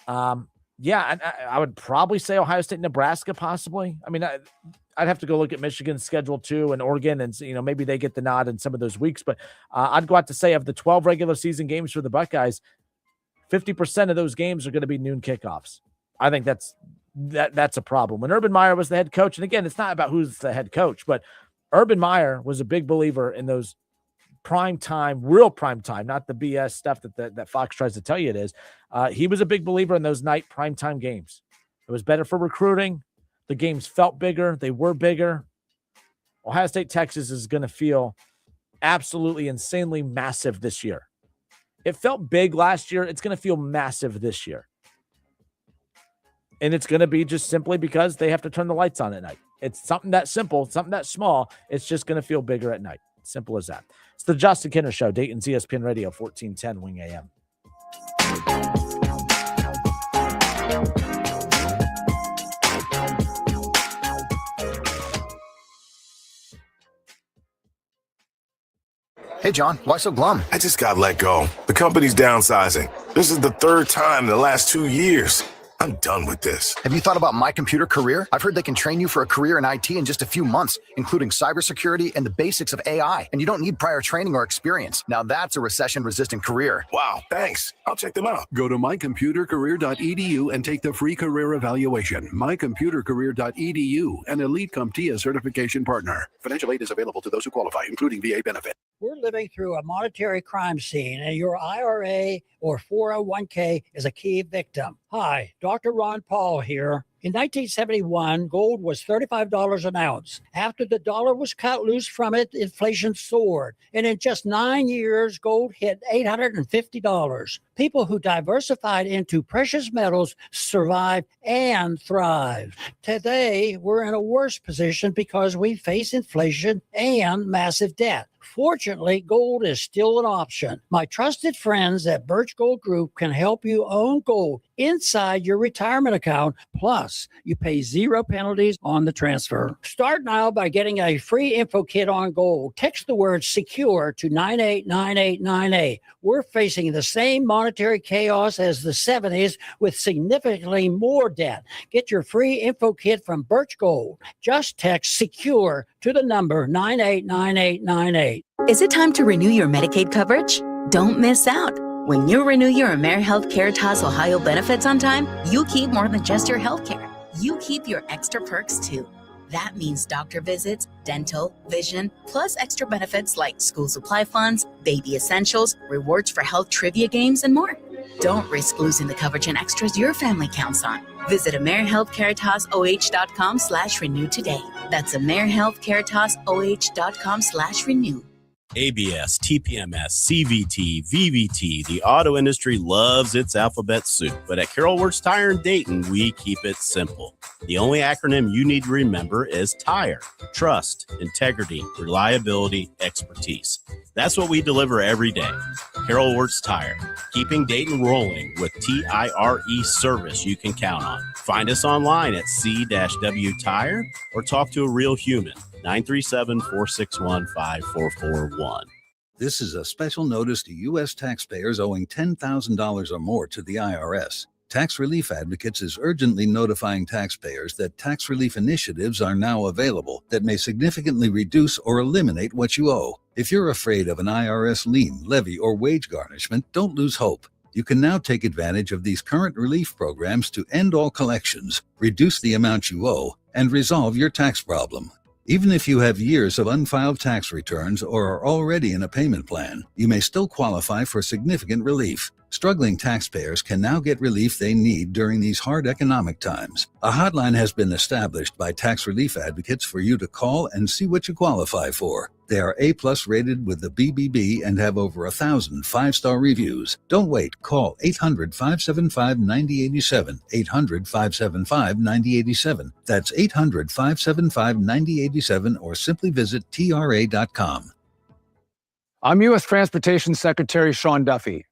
I would probably say Ohio State, Nebraska possibly. I mean, I'd have to go look at Michigan's schedule too and Oregon and, maybe they get the nod in some of those weeks. But I'd go out to say of the 12 regular season games for the Buckeyes, 50% of those games are going to be noon kickoffs. I think that's a problem. When Urban Meyer was the head coach, and again, it's not about who's the head coach, but Urban Meyer was a big believer in those prime time, real prime time, not the BS stuff that Fox tries to tell you it is. He was a big believer in those night prime time games. It was better for recruiting. The games felt bigger. They were bigger. Ohio State, Texas is going to feel absolutely insanely massive this year. It felt big last year. It's going to feel massive this year. And it's going to be just simply because they have to turn the lights on at night. It's something that simple, something that small. It's just going to feel bigger at night. Simple as that. It's the Justin Kinner Show, Dayton's ESPN Radio, 1410 Wing AM. Hey, John, why so glum? I just got let go. The company's downsizing. This is the third time in the last 2 years. I'm done with this. Have you thought about My Computer Career? I've heard they can train you for a career in IT in just a few months, including cybersecurity and the basics of AI. And you don't need prior training or experience. Now that's a recession-resistant career. Wow, thanks. I'll check them out. Go to mycomputercareer.edu and take the free career evaluation. mycomputercareer.edu, an Elite CompTIA certification partner. Financial aid is available to those who qualify, including VA benefit. We're living through a monetary crime scene, and your IRA or 401k is a key victim. Hi, Dr. Ron Paul here. In 1971, gold was $35 an ounce. After the dollar was cut loose from it, inflation soared. And in just 9 years, gold hit $850. People who diversified into precious metals survived and thrived. Today, we're in a worse position because we face inflation and massive debt. Fortunately, gold is still an option. My trusted friends at Birch Gold Group can help you own gold inside your retirement account. Plus, you pay 0 penalties on the transfer. Start now by getting a free info kit on gold. Text the word SECURE to 989898. We're facing the same monetary chaos as the 70s with significantly more debt. Get your free info kit from Birch Gold. Just text SECURE to the number 989898. Is it time to renew your Medicaid coverage? Don't miss out. When you renew your AmeriHealth Caritas Ohio benefits on time, you keep more than just your health care. You keep your extra perks too. That means doctor visits, dental, vision, plus extra benefits like school supply funds, baby essentials, rewards for health trivia games, and more. Don't risk losing the coverage and extras your family counts on. Visit AmeriHealthCaritasOH.com/renew today. That's AmeriHealthCaritasOH.com/renew. ABS, TPMS, CVT, VVT. The auto industry loves its alphabet soup, but at Carroll Works Tire in Dayton, we keep it simple. The only acronym you need to remember is TIRE. Trust, integrity, reliability, expertise. That's what we deliver every day. Carroll Works Tire, keeping Dayton rolling with TIRE service you can count on. Find us online at C-W Tire or talk to a real human. 937-461-5441. This is a special notice to U.S. taxpayers owing $10,000 or more to the IRS. Tax Relief Advocates is urgently notifying taxpayers that tax relief initiatives are now available that may significantly reduce or eliminate what you owe. If you're afraid of an IRS lien, levy, or wage garnishment, don't lose hope. You can now take advantage of these current relief programs to end all collections, reduce the amount you owe, and resolve your tax problem. Even if you have years of unfiled tax returns or are already in a payment plan, you may still qualify for significant relief. Struggling taxpayers can now get relief they need during these hard economic times. A hotline has been established by Tax Relief Advocates for you to call and see what you qualify for. They are A+ rated with the BBB and have over 1,000 5-star reviews. Don't wait. Call 800-575-9087. 800-575-9087. That's 800-575-9087 or simply visit TRA.com. I'm U.S. Transportation Secretary Sean Duffy.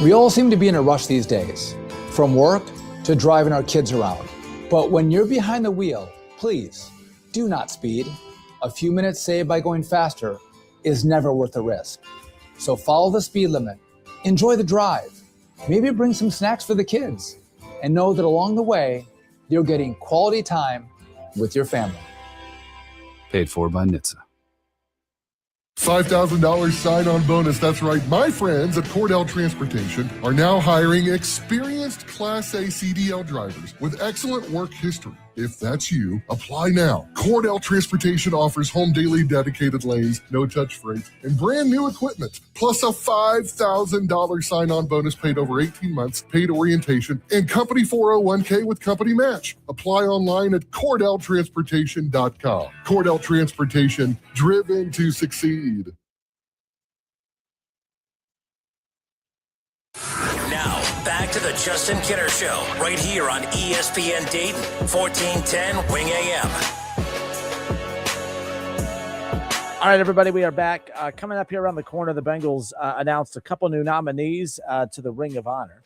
We all seem to be in a rush these days, from work to driving our kids around. But when you're behind the wheel, please do not speed. A few minutes saved by going faster is never worth the risk. So follow the speed limit, enjoy the drive, maybe bring some snacks for the kids, and know that along the way, you're getting quality time with your family. Paid for by NHTSA. $5,000 sign-on bonus. That's right. My friends at Cordell Transportation are now hiring experienced Class A CDL drivers with excellent work history. If that's you, apply now. Cordell Transportation offers home daily dedicated lanes, no-touch freight, and brand new equipment, plus a $5,000 sign-on bonus paid over 18 months, paid orientation, and company 401k with company match. Apply online at CordellTransportation.com. Cordell Transportation, driven to succeed. Now, back to the Justin Kinner Show, right here on ESPN Dayton, 1410 Wing AM. All right, everybody, we are back. Coming up here around the corner, the Bengals announced a couple new nominees to the Ring of Honor.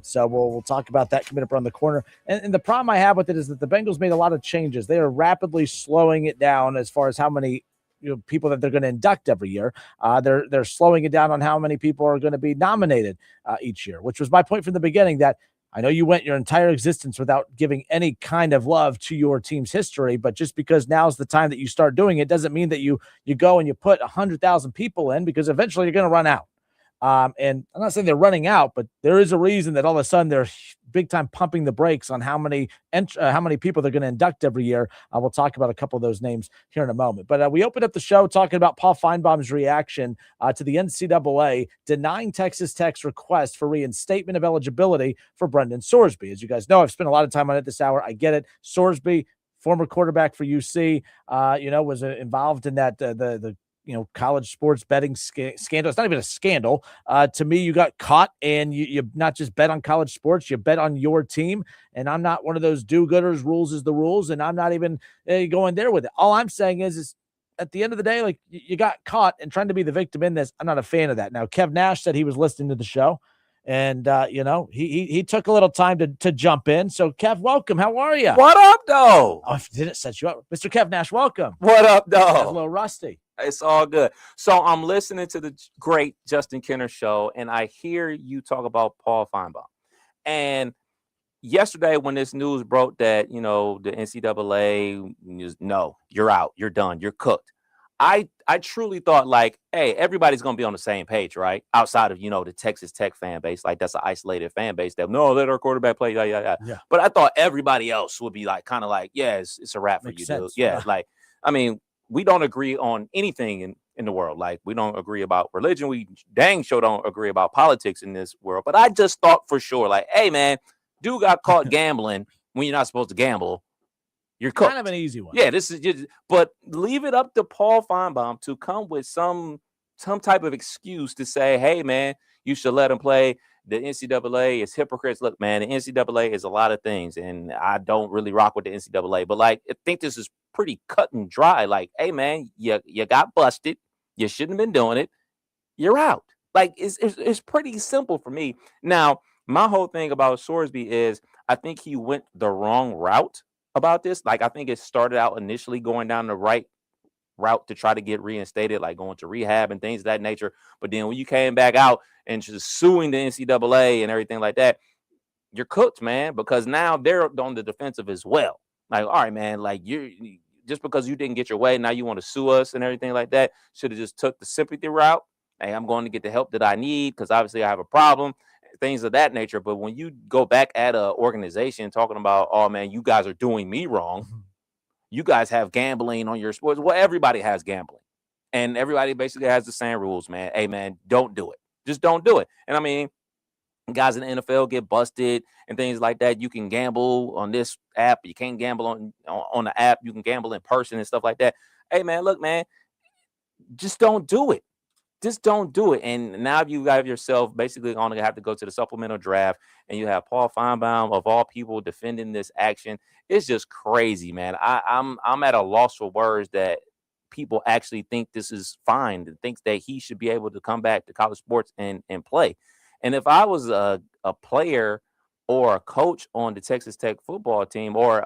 So we'll talk about that coming up around the corner. And the problem I have with it is that the Bengals made a lot of changes. They are rapidly slowing it down as far as how many people that they're going to induct every year. They're slowing it down on how many people are going to be nominated each year, which was my point from the beginning, that I know you went your entire existence without giving any kind of love to your team's history, but just because now's the time that you start doing it doesn't mean that you go and you put 100,000 people in, because eventually you're going to run out. And I'm not saying they're running out, but there is a reason that all of a sudden they're big time pumping the brakes on how many people they're going to induct every year. We'll talk about a couple of those names here in a moment. But we opened up the show talking about Paul Feinbaum's reaction to the NCAA denying Texas Tech's request for reinstatement of eligibility for Brendan Sorsby. As you guys know, I've spent a lot of time on it this hour. I get it. Sorsby, former quarterback for UC, was involved in that the college sports betting scandal. It's not even a scandal. To me, you got caught, and you not just bet on college sports, you bet on your team. And I'm not one of those do-gooders, rules is the rules, and I'm not even going there with it. All I'm saying is at the end of the day, like, you got caught and trying to be the victim in this. I'm not a fan of that. Now, Kev Nash said he was listening to the show, and he took a little time to jump in. So, Kev, welcome. How are you? What up, though? Oh, I didn't set you up. Mr. Kev Nash, welcome. What up, though? A little rusty. It's all good. So I'm listening to the great Justin Kinner Show, and I hear you talk about Paul Feinbaum. And yesterday, when this news broke that, the NCAA, no, you're out, you're done, you're cooked. I truly thought like, hey, everybody's gonna be on the same page, right? Outside of the Texas Tech fan base, like that's an isolated fan base that no, let our quarterback play, Yeah. But I thought everybody else would be like, kind of like, yeah, it's a wrap for Makes you, sense. dude. Yeah, like I mean, we don't agree on anything in the world. Like we don't agree about religion. We dang sure don't agree about politics in this world. But I just thought for sure, like, hey man, dude got caught gambling when you're not supposed to gamble. You're cooked. Kind of an easy one. Yeah, this is just, but leave it up to Paul Feinbaum to come with some type of excuse to say, hey man, you should let him play. The NCAA is hypocrites. Look, man, the NCAA is a lot of things, and I don't really rock with the NCAA. But like, I think this is pretty cut and dry. Like, hey man, you got busted. You shouldn't have been doing it. You're out. Like, it's pretty simple for me. Now, my whole thing about Sorsby is I think he went the wrong route about this. Like, I think it started out initially going down the right route to try to get reinstated, like going to rehab and things of that nature. But then when you came back out and just suing the NCAA and everything like that, you're cooked, man, because now they're on the defensive as well. Like, all right, man, like you just because you didn't get your way, now you want to sue us and everything like that. Should have just took the sympathy route. Hey, I'm going to get the help that I need because obviously I have a problem, things of that nature. But when you go back at an organization talking about, oh man, you guys are doing me wrong. You guys have gambling on your sports. Well, everybody has gambling, and everybody basically has the same rules, man. Hey, man, don't do it. Just don't do it. And I mean, guys in the NFL get busted and things like that. You can gamble on this app. You can't gamble on the app. You can gamble in person and stuff like that. Hey, man, look, man, just don't do it. Just don't do it. And now you have yourself basically going to have to go to the supplemental draft, and you have Paul Feinbaum of all people defending this action. It's just crazy, man. I'm at a loss for words that people actually think this is fine and thinks that he should be able to come back to college sports and play. And if I was a player or a coach on the Texas Tech football team or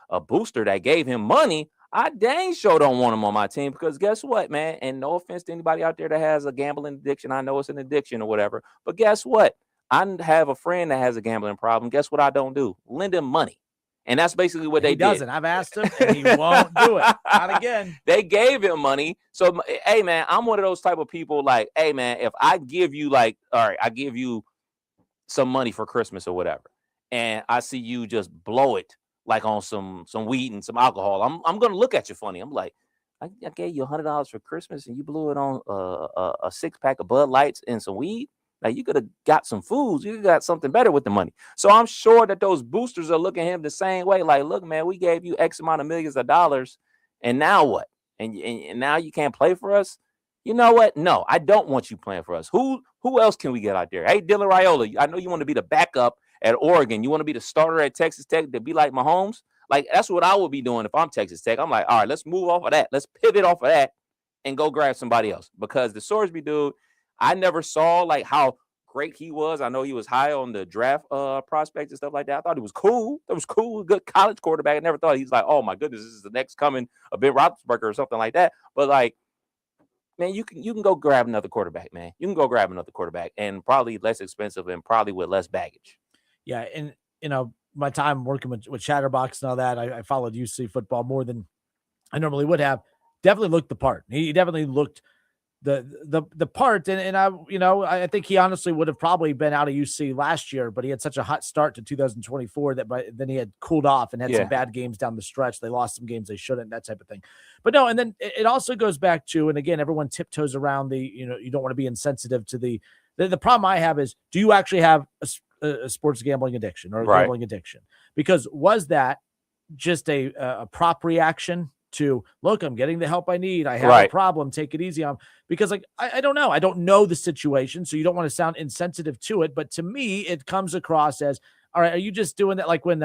a booster that gave him money, I dang sure don't want him on my team because guess what, man? And no offense to anybody out there that has a gambling addiction. I know it's an addiction or whatever. But guess what? I have a friend that has a gambling problem. Guess what I don't do? Lend him money. And that's basically what they did. He doesn't. I've asked him, and he won't do it. Not again. They gave him money. So, hey, man, I'm one of those type of people like, hey, man, if I give you like, all right, I give you some money for Christmas or whatever, and I see you just blow it like on some weed and some alcohol, I'm gonna look at you funny. I'm like, I gave you $100 for Christmas and you blew it on a 6-pack of Bud Lights and some weed. Like you could have got some foods, you got something better with the money. So I'm sure that those boosters are looking at him the same way. Like, look, man, we gave you X amount of millions of dollars, and now what? And now you can't play for us. You know what? No, I don't want you playing for us. Who else can we get out there? Hey, Dylan Raiola, I know you want to be the backup at Oregon. You want to be the starter at Texas Tech to be like Mahomes? Like, that's what I would be doing if I'm Texas Tech. I'm like, all right, let's move off of that. Let's pivot off of that and go grab somebody else. Because the Sorsby dude, I never saw like how great he was. I know he was high on the draft prospects and stuff like that. I thought he was cool. That was cool. Good college quarterback. I never thought he's like, oh my goodness, this is the next coming of Ben Roethlisberger or something like that. But like, man, you can go grab another quarterback, man. You can go grab another quarterback and probably less expensive and probably with less baggage. Yeah, and my time working with Chatterbox and all that, I followed UC football more than I normally would have. Definitely looked the part. He definitely looked the part, and I think he honestly would have probably been out of UC last year, but he had such a hot start to 2024 that then he had cooled off and had some bad games down the stretch. They lost some games they shouldn't, that type of thing. But no, and then it also goes back to, and again, everyone tiptoes around you don't want to be insensitive to the problem I have is, do you actually have a sports gambling addiction or a gambling addiction? Because was that just a prop reaction to, look, I'm getting the help I need, I have a problem, take it easy on? Because like I don't know the situation, so you don't want to sound insensitive to it, but to me it comes across as, all right, are you just doing that like when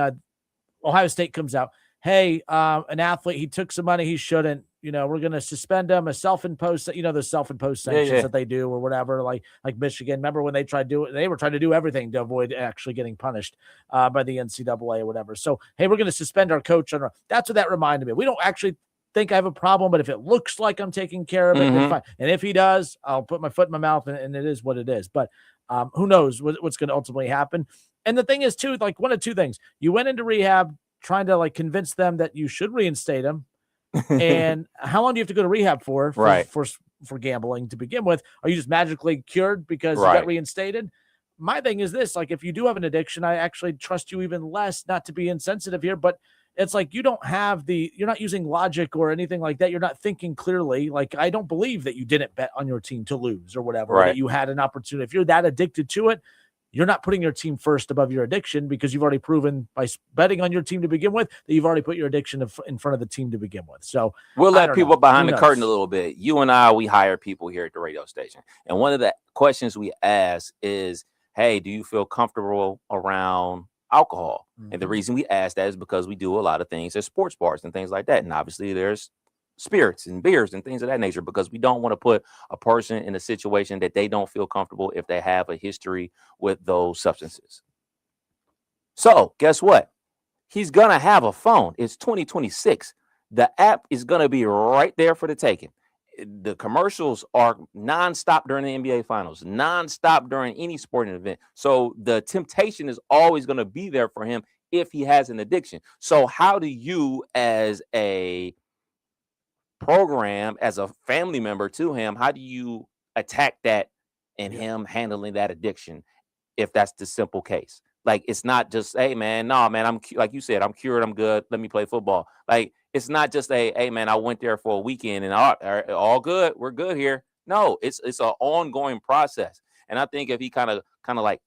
Ohio State comes out, hey, an athlete, he took some money he shouldn't, we're going to suspend him, a self-imposed, the self-imposed sanctions that they do or whatever, like Michigan. Remember when they were trying to do everything to avoid actually getting punished by the NCAA or whatever. So, hey, we're going to suspend our coach. That's what that reminded me. We don't actually think I have a problem, but if it looks like I'm taking care of it, then fine. And if he does, I'll put my foot in my mouth, and it is what it is. But who knows what's going to ultimately happen. And the thing is too, like one of two things. You went into rehab trying to like convince them that you should reinstate him. And how long do you have to go to rehab for Right. for gambling to begin with? Are you just magically cured because you Right. got reinstated? My thing is this, like, if you do have an addiction, I actually trust you even less, not to be insensitive here, but it's like you're not using logic or anything like that. You're not thinking clearly. Like, I don't believe that you didn't bet on your team to lose or whatever, or Right. that you had an opportunity. If you're that addicted to it, you're not putting your team first above your addiction, because you've already proven by betting on your team to begin with that you've already put your addiction in front of the team to begin with. So We'll I let don't people know. behind Who the curtain a knows? little bit. You and I, we hire people here at the radio station. And one of the questions we ask is, hey, do you feel comfortable around alcohol? And the reason we ask that is because we do a lot of things at sports bars and things like that. And obviously there's spirits and beers and things of that nature, because we don't want to put a person in a situation that they don't feel comfortable if they have a history with those substances. So guess what? He's going to have a phone. It's 2026. The app is going to be right there for the taking. The commercials are nonstop during the NBA finals, nonstop during any sporting event. So the temptation is always going to be there for him if he has an addiction. So how do you, as a program, as a family member to him, how do you attack that and him handling that addiction if that's the simple case? Like, it's not just, hey, man, no, man, like you said, I'm cured, I'm good, let me play football. Like, it's not just a, hey, man, I went there for a weekend and all good, we're good here. No, it's an ongoing process. And I think if he kind of like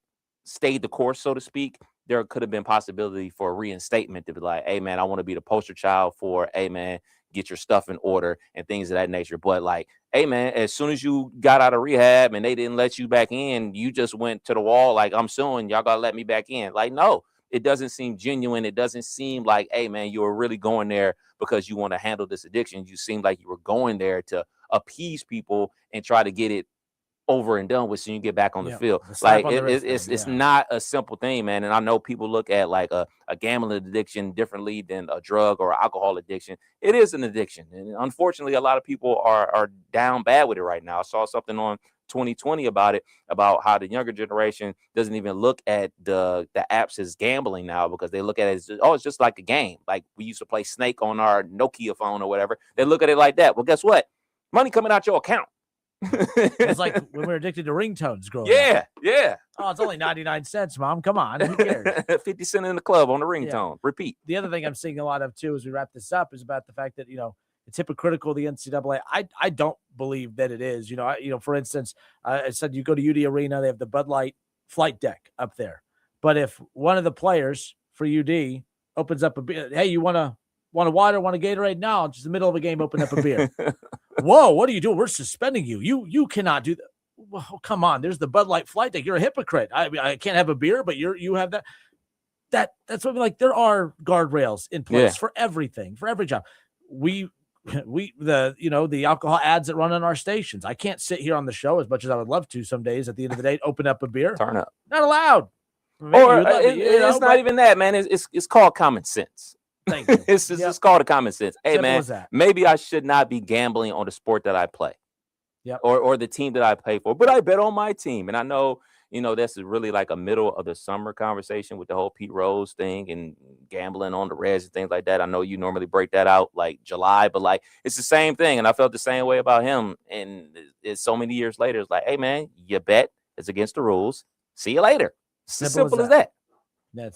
stayed the course, so to speak, there could have been possibility for a reinstatement to be like, hey, man, I want to be the poster child for, hey, man, get your stuff in order and things of that nature. But like, hey, man, as soon as you got out of rehab and they didn't let you back in, you just went to the wall like, I'm suing, y'all gotta let me back in. Like, no, it doesn't seem genuine. It doesn't seem like, hey, man, you were really going there because you want to handle this addiction. You seem like you were going there to appease people and try to get it over and done with so you get back on the field. Like, it's not a simple thing, man. And I know people look at like a gambling addiction differently than a drug or alcohol addiction. It is an addiction, and unfortunately a lot of people are down bad with it right now. I saw something on 2020 about it, about how the younger generation doesn't even look at the apps as gambling now, because they look at it as, oh, it's just like a game, like we used to play Snake on our Nokia phone or whatever. They look at it like that. Well, guess what? Money coming out your account. It's like when we were addicted to ringtones growing up. Yeah. Oh, it's only 99 cents, Mom. Come on. Who cares? 50 cents in the club on the ringtone. Repeat. The other thing I'm seeing a lot of, too, as we wrap this up, is about the fact that, it's hypocritical, the NCAA. I don't believe that it is. For instance, I said you go to UD Arena, they have the Bud Light flight deck up there. But if one of the players for UD opens up a beer, hey, you want a water, want a Gatorade? No, just in the middle of a game, open up a beer. Whoa, what are you doing? We're suspending you. You cannot do that. Well, come on. There's the Bud Light flight deck. You're a hypocrite. I can't have a beer, but you have that. That's what there are guardrails in place for everything, for every job. The alcohol ads that run on our stations. I can't sit here on the show, as much as I would love to some days, at the end of the day, open up a beer. Turn up. Not allowed. It's not even that, man. It's called common sense. Thank you. It's called a common sense. Hey, Simple man, as that. maybe I should not be gambling on the sport that I play. Yep. Or the team that I pay for, but I bet on my team. And I know, this is really like a middle of the summer conversation with the whole Pete Rose thing and gambling on the Reds and things like that. I know you normally break that out like July, but like, it's the same thing. And I felt the same way about him. And it's so many years later, it's like, hey, man, you bet, it's against the rules. See you later. It's as simple as that. It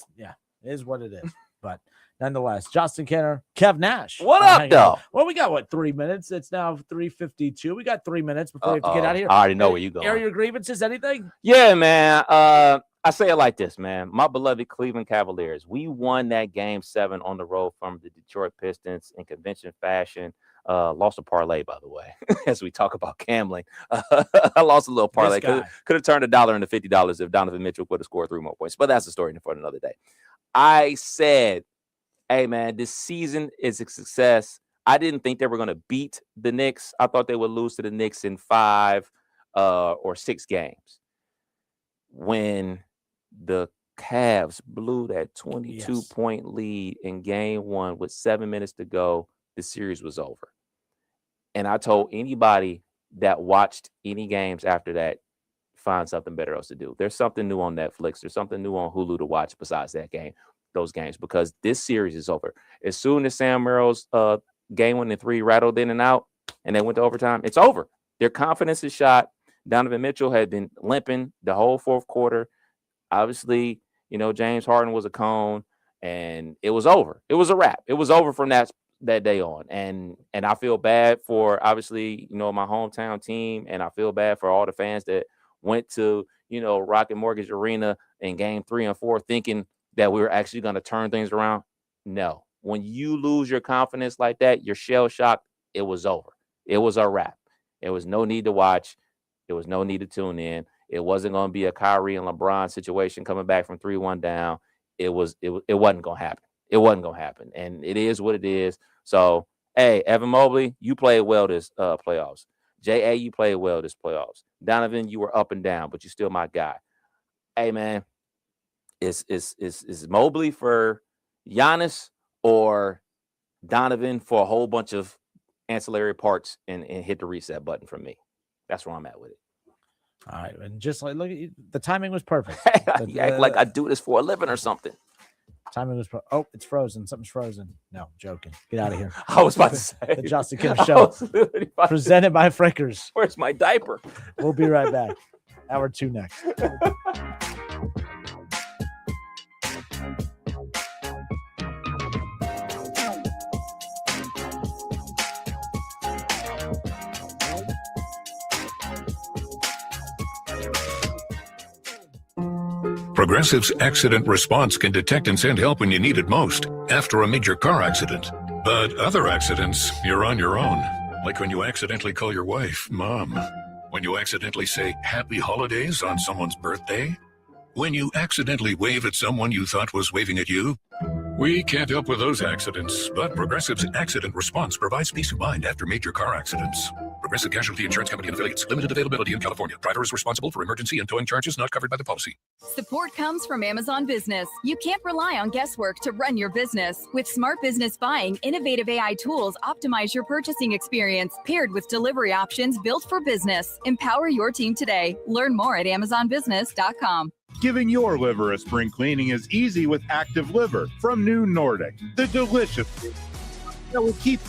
is what it is. But nonetheless, Justin Kenner, Kev Nash. What up, though? Well, we got 3 minutes? It's now 3:52. We got 3 minutes before we have to get out of here. I already know where you going. Air your grievances, anything? Yeah, man. I say it like this, man. My beloved Cleveland Cavaliers, we won that Game 7 on the road from the Detroit Pistons in convention fashion. Lost a parlay, by the way, as we talk about gambling. I lost a little parlay. Could have turned $1 into $50 if Donovan Mitchell would have scored 3 more points. But that's a story for another day. I said, hey, man, this season is a success. I didn't think they were going to beat the Knicks. I thought they would lose to the Knicks in 5 or 6 games. When the Cavs blew that 22-point lead in Game 1 with 7 minutes to go, the series was over. And I told anybody that watched any games after that, find something better else to do. There's something new on Netflix. There's something new on Hulu to watch besides those games, because this series is over. As soon as Sam Merrill's game-winning 3 rattled in and out, and they went to overtime, it's over. Their confidence is shot. Donovan Mitchell had been limping the whole fourth quarter. Obviously, James Harden was a cone, and it was over. It was a wrap. It was over from that day on. And I feel bad for, obviously, my hometown team, and I feel bad for all the fans that went to, Rocket Mortgage Arena in game 3 and 4 thinking that we were actually going to turn things around. No. When you lose your confidence like that, you're shell-shocked, it was over. It was a wrap. There was no need to watch. There was no need to tune in. It wasn't going to be a Kyrie and LeBron situation coming back from 3-1 down. It wasn't going to happen. It wasn't going to happen. And it is what it is. So, hey, Evan Mobley, you played well this playoffs. J.A., you played well this playoffs. Donovan, you were up and down, but you're still my guy. Hey, man, is Mobley for Giannis or Donovan for a whole bunch of ancillary parts and hit the reset button from me? That's where I'm at with it. All right, and just like look at you, the timing was perfect. You act like I do this for a living or something. Timing was it's frozen. Something's frozen. No, joking. Get out of here. I was about to say the Justin Kinner Show, presented by Frickers. Where's my diaper? We'll be right back. Hour 2 next. Progressive's accident response can detect and send help when you need it most, after a major car accident. But other accidents, you're on your own. Like when you accidentally call your wife Mom. When you accidentally say Happy Holidays on someone's birthday. When you accidentally wave at someone you thought was waving at you. We can't help with those accidents, but Progressive's accident response provides peace of mind after major car accidents. Progressive Casualty Insurance Company and affiliates. Limited availability in California. Driver is responsible for emergency and towing charges not covered by the policy. Support comes from Amazon Business. You can't rely on guesswork to run your business. With Smart Business Buying, innovative AI tools optimize your purchasing experience, paired with delivery options built for business. Empower your team today. Learn more at amazonbusiness.com. Giving your liver a spring cleaning is easy with Active Liver from New Nordic. The delicious that will keep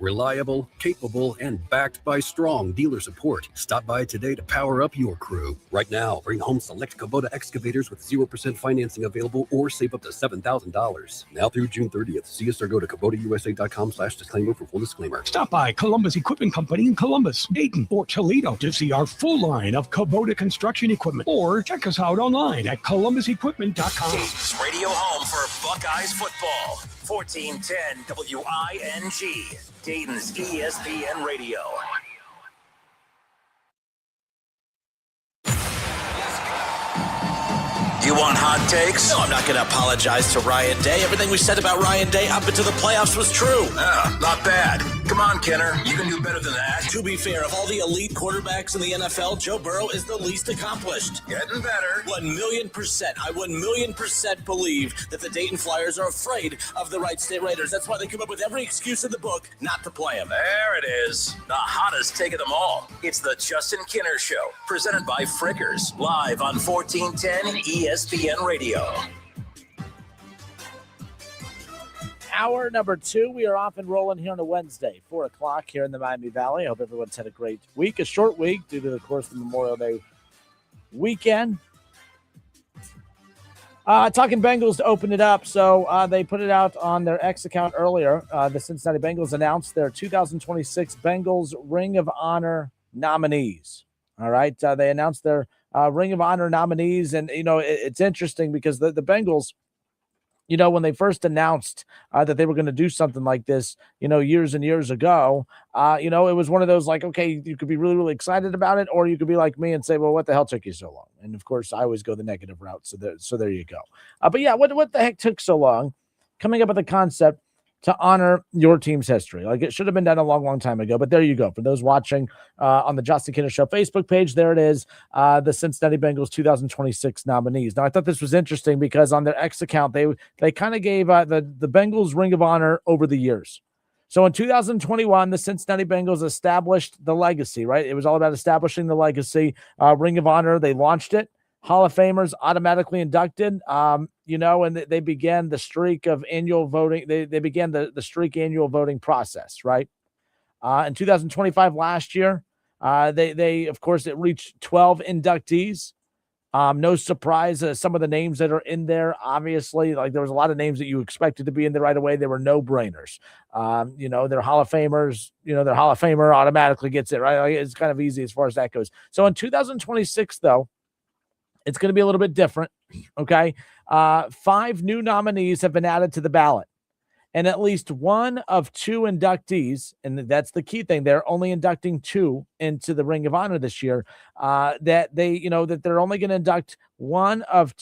Reliable, capable, and backed by strong dealer support. Stop by today to power up your crew. Right now, bring home select Kubota excavators with 0% financing available or save up to $7,000. Now through June 30th. See us or go to KubotaUSA.com/disclaimer for full disclaimer. Stop by Columbus Equipment Company in Columbus, Dayton, or Toledo to see our full line of Kubota construction equipment. Or check us out online at columbusequipment.com. Dayton's radio home for Buckeyes football. 1410 WING. Dayton's ESPN Radio. You want hot takes? No, I'm not going to apologize to Ryan Day. Everything we said about Ryan Day up until the playoffs was true. Not bad. Come on, Kenner. You can do better than that. To be fair, of all the elite quarterbacks in the NFL, Joe Burrow is the least accomplished. Getting better. 1,000,000%. I 1,000,000% believe that the Dayton Flyers are afraid of the Wright State Raiders. That's why they come up with every excuse in the book not to play them. There it is. The hottest take of them all. It's the Justin Kinner Show, presented by Frickers, live on 1410 ESPN Radio. Hour number 2, we are off and rolling here on a Wednesday, 4 o'clock here in the Miami Valley. I hope everyone's had a great week, a short week due to, of course, the Memorial Day weekend. Talking Bengals to open it up. So they put it out on their X account earlier. The Cincinnati Bengals announced their 2026 Bengals Ring of Honor nominees. All right. They announced their Ring of Honor nominees. And, it's interesting because the Bengals, when they first announced that they were going to do something like this, years and years ago, it was one of those like, okay, you could be really, really excited about it, or you could be like me and say, well, what the hell took you so long? And of course, I always go the negative route. So there you go. But yeah, what the heck took so long? Coming up with a concept to honor your team's history. Like it should have been done a long, long time ago, but there you go. For those watching on the Justin Kinner Show Facebook page, there it is, the Cincinnati Bengals 2026 nominees. Now, I thought this was interesting because on their X account, they kind of gave the Bengals Ring of Honor over the years. So in 2021, the Cincinnati Bengals established the legacy, right? It was all about establishing the legacy. Ring of Honor, they launched it. Hall of Famers automatically inducted, and they began the streak of annual voting. They began the streak annual voting process, right? In 2025, last year, they of course, it reached 12 inductees. No surprise, some of the names that are in there, obviously, like there was a lot of names that you expected to be in there right away. They were no-brainers. They're Hall of Famers. Their Hall of Famer automatically gets it, right? Like, it's kind of easy as far as that goes. So in 2026, though, it's going to be a little bit different, okay? 5 new nominees have been added to the ballot, and at least one of 2 inductees, and that's the key thing, they're only inducting 2 into the Ring of Honor this year, that they're only going to induct one of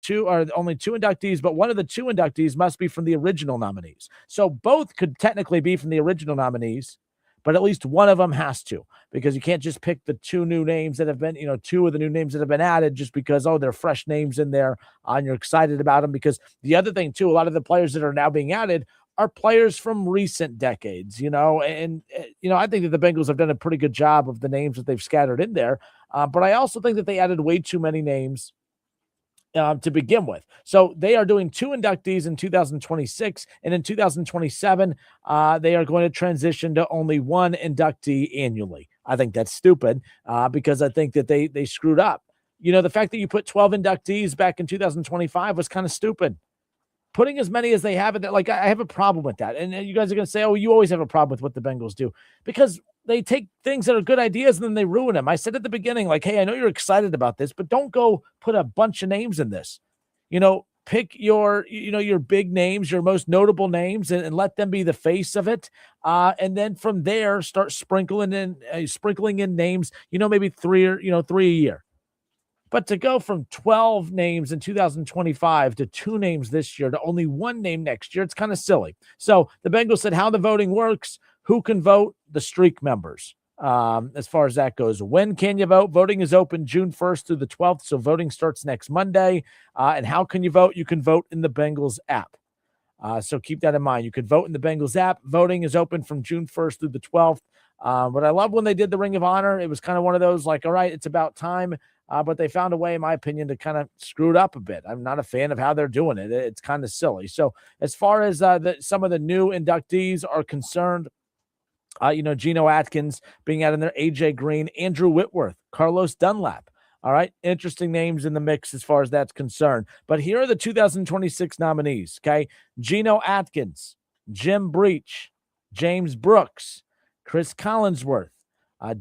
2, or only 2 inductees, but one of the 2 inductees must be from the original nominees. So both could technically be from the original nominees, but at least one of them has to, because you can't just pick the 2 new names that have been, 2 of the new names that have been added just because, they're fresh names in there and you're excited about them. Because the other thing too, a lot of the players that are now being added are players from recent decades, and I think that the Bengals have done a pretty good job of the names that they've scattered in there. But I also think that they added way too many names to begin with. So they are doing 2 inductees in 2026, and in 2027, they are going to transition to only 1 inductee annually. I think that's stupid because I think that they screwed up. The fact that you put 12 inductees back in 2025 was kind of stupid. Putting as many as they have, like I have a problem with that. And you guys are going to say, oh, you always have a problem with what the Bengals do, because they take things that are good ideas and then they ruin them. I said at the beginning, like, hey, I know you're excited about this, but don't go put a bunch of names in this. Pick your big names, your most notable names, and let them be the face of it. And then from there, start sprinkling in names, maybe 3 a year. But to go from 12 names in 2025 to 2 names this year to only 1 name next year, it's kind of silly. So the Bengals said how the voting works, who can vote, the streak members. As far as that goes, when can you vote? Voting is open June 1st through the 12th. So voting starts next Monday. And how can you vote? You can vote in the Bengals app. So keep that in mind. You can vote in the Bengals app. Voting is open from June 1st through the 12th. But I love when they did the Ring of Honor. It was kind of one of those like, all right, it's about time. But they found a way, in my opinion, to kind of screw it up a bit. I'm not a fan of how they're doing it. It's kind of silly. So as far as some of the new inductees are concerned, Geno Atkins being out in there, AJ Green, Andrew Whitworth, Carlos Dunlap. All right. Interesting names in the mix as far as that's concerned. But here are the 2026 nominees. Okay. Geno Atkins, Jim Breach, James Brooks, Chris Collinsworth,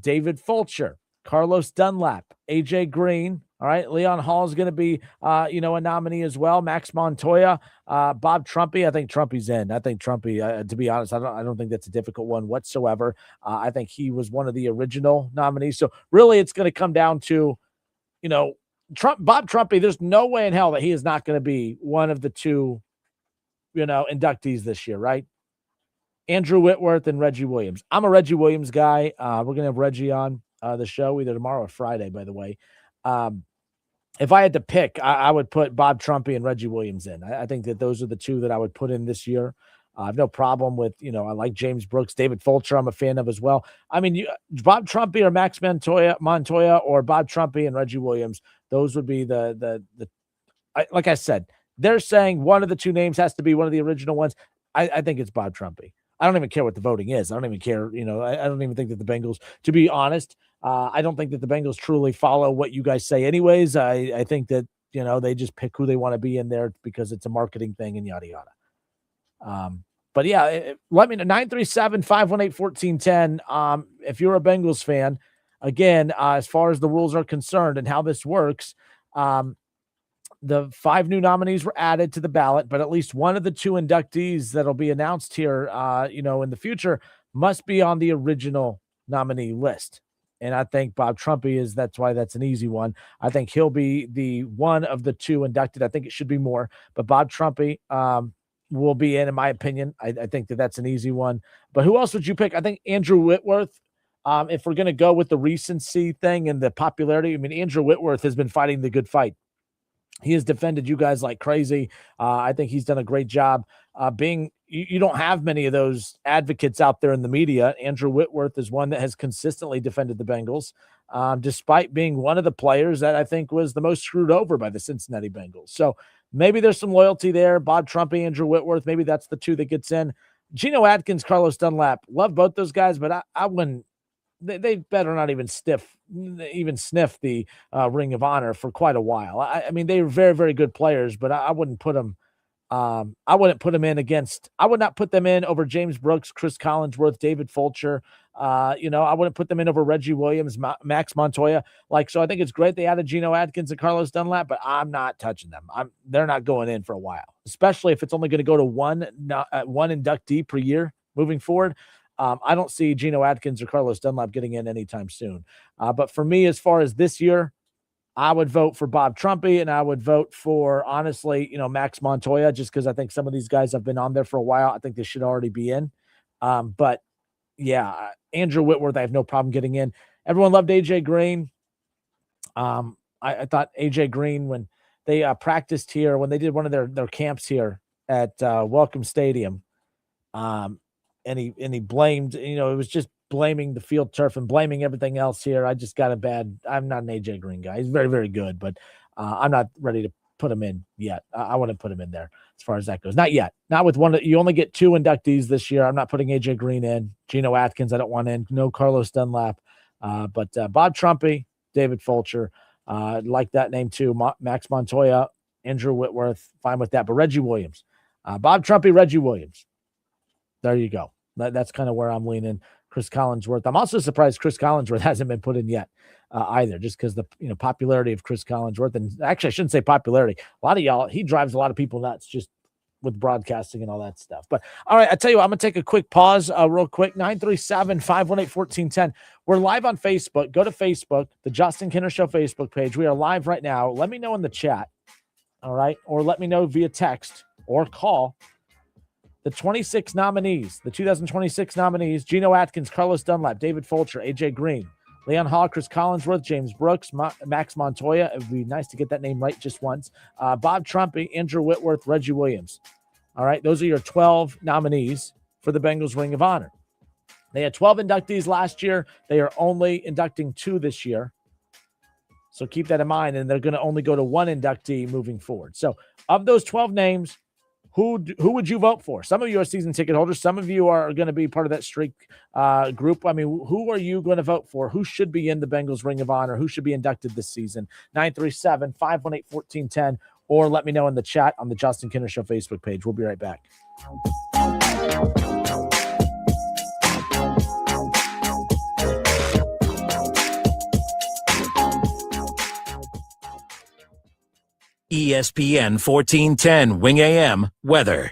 David Fulcher, Carlos Dunlap, AJ Green. All right. Leon Hall is going to be, a nominee as well. Max Montoya, Bob Trumpy. I think Trumpy's in. I think Trumpy, to be honest, I don't think that's a difficult one whatsoever. I think he was one of the original nominees. So really it's going to come down to, Bob Trumpy. There's no way in hell that he is not going to be one of the two, inductees this year, right? Andrew Whitworth and Reggie Williams. I'm a Reggie Williams guy. We're going to have Reggie on the show either tomorrow or Friday, by the way. If I had to pick, I would put Bob Trumpy and Reggie Williams in. I think that those are the two that I would put in this year. I have no problem with, I like James Brooks, David Fulcher, I'm a fan of as well. I mean, Bob Trumpy or Max Montoya or Bob Trumpy and Reggie Williams, those would be like I said, they're saying one of the two names has to be one of the original ones. I think it's Bob Trumpy. I don't even care what the voting is. I don't even care. I don't even think that the Bengals, to be honest, I don't think that the Bengals truly follow what you guys say anyways. I think that, they just pick who they want to be in there because it's a marketing thing and yada, yada. But yeah, let me know 937-518-1410. If you're a Bengals fan, again, as far as the rules are concerned and how this works, the 5 new nominees were added to the ballot, but at least one of the 2 inductees that'll be announced here, in the future must be on the original nominee list. And I think Bob Trumpy that's why that's an easy one. I think he'll be the one of the 2 inducted. I think it should be more, but Bob Trumpy, will be in my opinion. I think that's an easy one. But who else would you pick? I think Andrew Whitworth. If we're going to go with the recency thing and the popularity, I mean, Andrew Whitworth has been fighting the good fight. He has defended you guys like crazy. I think he's done a great job you don't have many of those advocates out there in the media. Andrew Whitworth is one that has consistently defended the Bengals, despite being one of the players that I think was the most screwed over by the Cincinnati Bengals. So maybe there's some loyalty there. Bob Trumpy, Andrew Whitworth, maybe that's the 2 that gets in. Geno Atkins, Carlos Dunlap, love both those guys, but I wouldn't. They better not even sniff the Ring of Honor for quite a while. I mean, they were very, very good players, but I wouldn't put them. I wouldn't put them in against. I would not put them in over James Brooks, Chris Collinsworth, David Fulcher. I wouldn't put them in over Reggie Williams, Max Montoya. So I think it's great they added Geno Atkins and Carlos Dunlap, but I'm not touching them. They're not going in for a while, especially if it's only going to go to one inductee per year moving forward. I don't see Geno Atkins or Carlos Dunlap getting in anytime soon. But for me, as far as this year, I would vote for Bob Trumpy, and I would vote for, honestly, Max Montoya, just because I think some of these guys have been on there for a while. I think they should already be in. But, yeah, Andrew Whitworth, I have no problem getting in. Everyone loved AJ Green. I thought AJ Green, when they practiced here, when they did one of their camps here at Welcome Stadium, and he blamed, it was just blaming the field turf and blaming everything else here. I just got I'm not an AJ Green guy. He's very, very good, but I'm not ready to put him in yet. I wouldn't put him in there as far as that goes. Not yet. Not with one. You only get 2 inductees this year. I'm not putting AJ Green in. Geno Atkins, I don't want in. No Carlos Dunlap. But Bob Trumpy, David Fulcher, like that name too. Max Montoya, Andrew Whitworth, fine with that. But Reggie Williams, Bob Trumpy, Reggie Williams. There you go. That's kind of where I'm leaning. Chris Collinsworth. I'm also surprised Chris Collinsworth hasn't been put in yet either, just because the popularity of Chris Collinsworth. And actually, I shouldn't say popularity. A lot of y'all, he drives a lot of people nuts just with broadcasting and all that stuff. But all right, I tell you what, I'm going to take a quick pause real quick. 937-518-1410. We're live on Facebook. Go to Facebook, the Justin Kinner Show Facebook page. We are live right now. Let me know in the chat, all right? Or let me know via text or call. The 26 nominees, the 2026 nominees, Geno Atkins, Carlos Dunlap, David Fulcher, AJ Green, Leon Hall, Chris Collinsworth, James Brooks, Max Montoya. It would be nice to get that name right just once. Bob Trumpy, Andrew Whitworth, Reggie Williams. All right, those are your 12 nominees for the Bengals Ring of Honor. They had 12 inductees last year. They are only inducting 2 this year. So keep that in mind, and they're going to only go to 1 inductee moving forward. So of those 12 names, who would you vote for? Some of you are season ticket holders. Some of you are going to be part of that streak group. I mean, who are you going to vote for? Who should be in the Bengals Ring of Honor? Who should be inducted this season? 937-518-1410, or let me know in the chat on the Justin Kinner Show Facebook page. We'll be right back. ESPN 1410 Wing AM weather.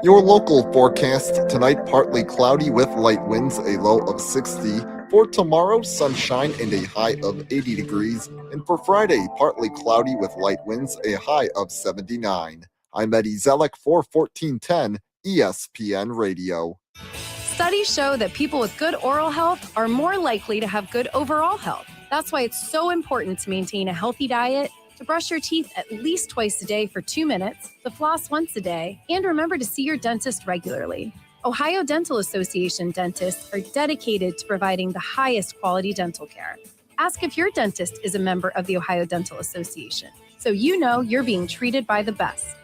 Your local forecast tonight, partly cloudy with light winds, a low of 60. For tomorrow, sunshine and a high of 80 degrees. And for Friday, partly cloudy with light winds, a high of 79. I'm Eddie Zellick for 1410 ESPN Radio. Studies show that people with good oral health are more likely to have good overall health. That's why it's so important to maintain a healthy diet, to brush your teeth at least twice a day for 2 minutes, to floss once a day, and remember to see your dentist regularly. Ohio Dental Association dentists are dedicated to providing the highest quality dental care. Ask if your dentist is a member of the Ohio Dental Association, so you know you're being treated by the best.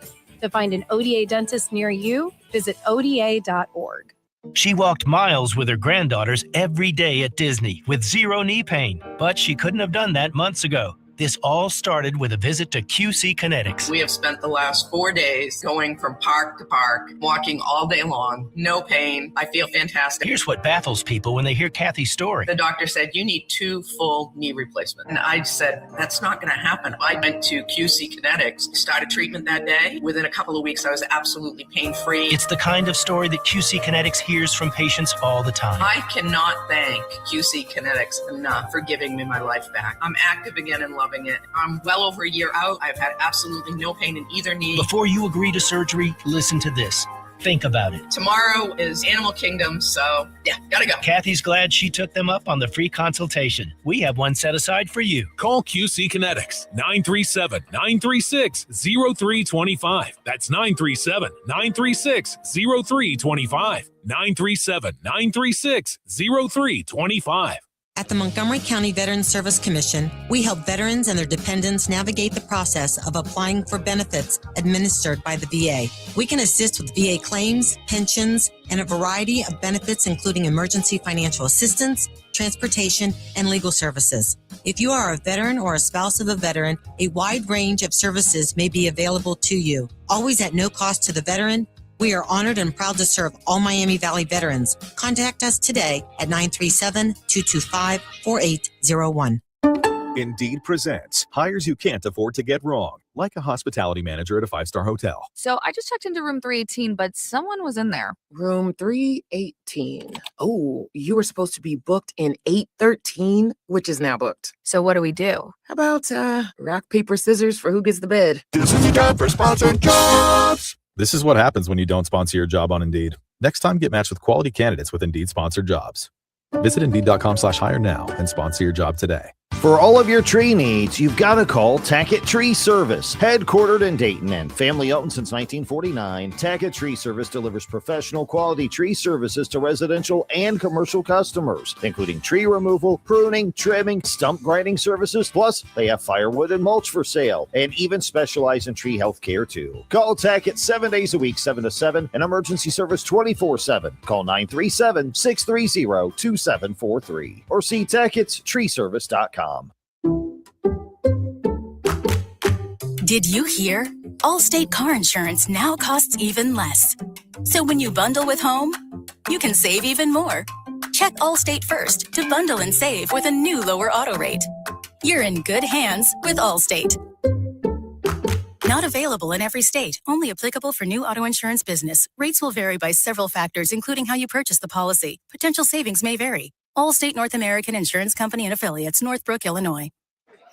To find an ODA dentist near you, visit ODA.org. She walked miles with her granddaughters every day at Disney with zero knee pain, but she couldn't have done that months ago. This all started with a visit to QC Kinetics. We have spent the last 4 days going from park to park, walking all day long, no pain. I feel fantastic. Here's what baffles people when they hear Kathy's story. The doctor said, you need 2 full knee replacements. And I said, that's not going to happen. I went to QC Kinetics, started treatment that day. Within a couple of weeks, I was absolutely pain-free. It's the kind of story that QC Kinetics hears from patients all the time. I cannot thank QC Kinetics enough for giving me my life back. I'm active again and loving it. I'm well over a year out. I've had absolutely no pain in either knee. Before you agree to surgery, listen to this. Think about it. Tomorrow is Animal Kingdom, so yeah, gotta go. Kathy's glad she took them up on the free consultation. We have one set aside for you. Call QC Kinetics, 937-936-0325. That's 937-936-0325. 937-936-0325. At the Montgomery County Veterans Service Commission, we help veterans and their dependents navigate the process of applying for benefits administered by the VA. We can assist with VA claims, pensions, and a variety of benefits, including emergency financial assistance, transportation, and legal services. If you are a veteran or a spouse of a veteran, a wide range of services may be available to you, always at no cost to the veteran. We are honored and proud to serve all Miami Valley veterans. Contact us today at 937-225-4801. Indeed presents hires you can't afford to get wrong, like a hospitality manager at a 5-star hotel. So I just checked into room 318, but someone was in there. Room 318. Oh, you were supposed to be booked in 813, which is now booked. So what do we do? How about rock, paper, scissors for who gets the bid? This is your time for sponsored jobs. This is what happens when you don't sponsor your job on Indeed. Next time, get matched with quality candidates with Indeed sponsored jobs. Visit Indeed.com/hire now and sponsor your job today. For all of your tree needs, you've got to call Tackett Tree Service. Headquartered in Dayton and family owned since 1949, Tackett Tree Service delivers professional quality tree services to residential and commercial customers, including tree removal, pruning, trimming, stump grinding services. Plus, they have firewood and mulch for sale and even specialize in tree health care too. Call Tackett 7 days a week, 7 to 7, and emergency service 24/7. Call 937-630-2743 or see Tackett'sTreeService.com. Did you hear? Allstate car insurance now costs even less. So when you bundle with home, you can save even more. Check Allstate first to bundle and save with a new lower auto rate. You're in good hands with Allstate. Not available in every state. Only applicable for new auto insurance business. Rates will vary by several factors, including how you purchase the policy. Potential savings may vary. Allstate North American Insurance Company and Affiliates, Northbrook, Illinois.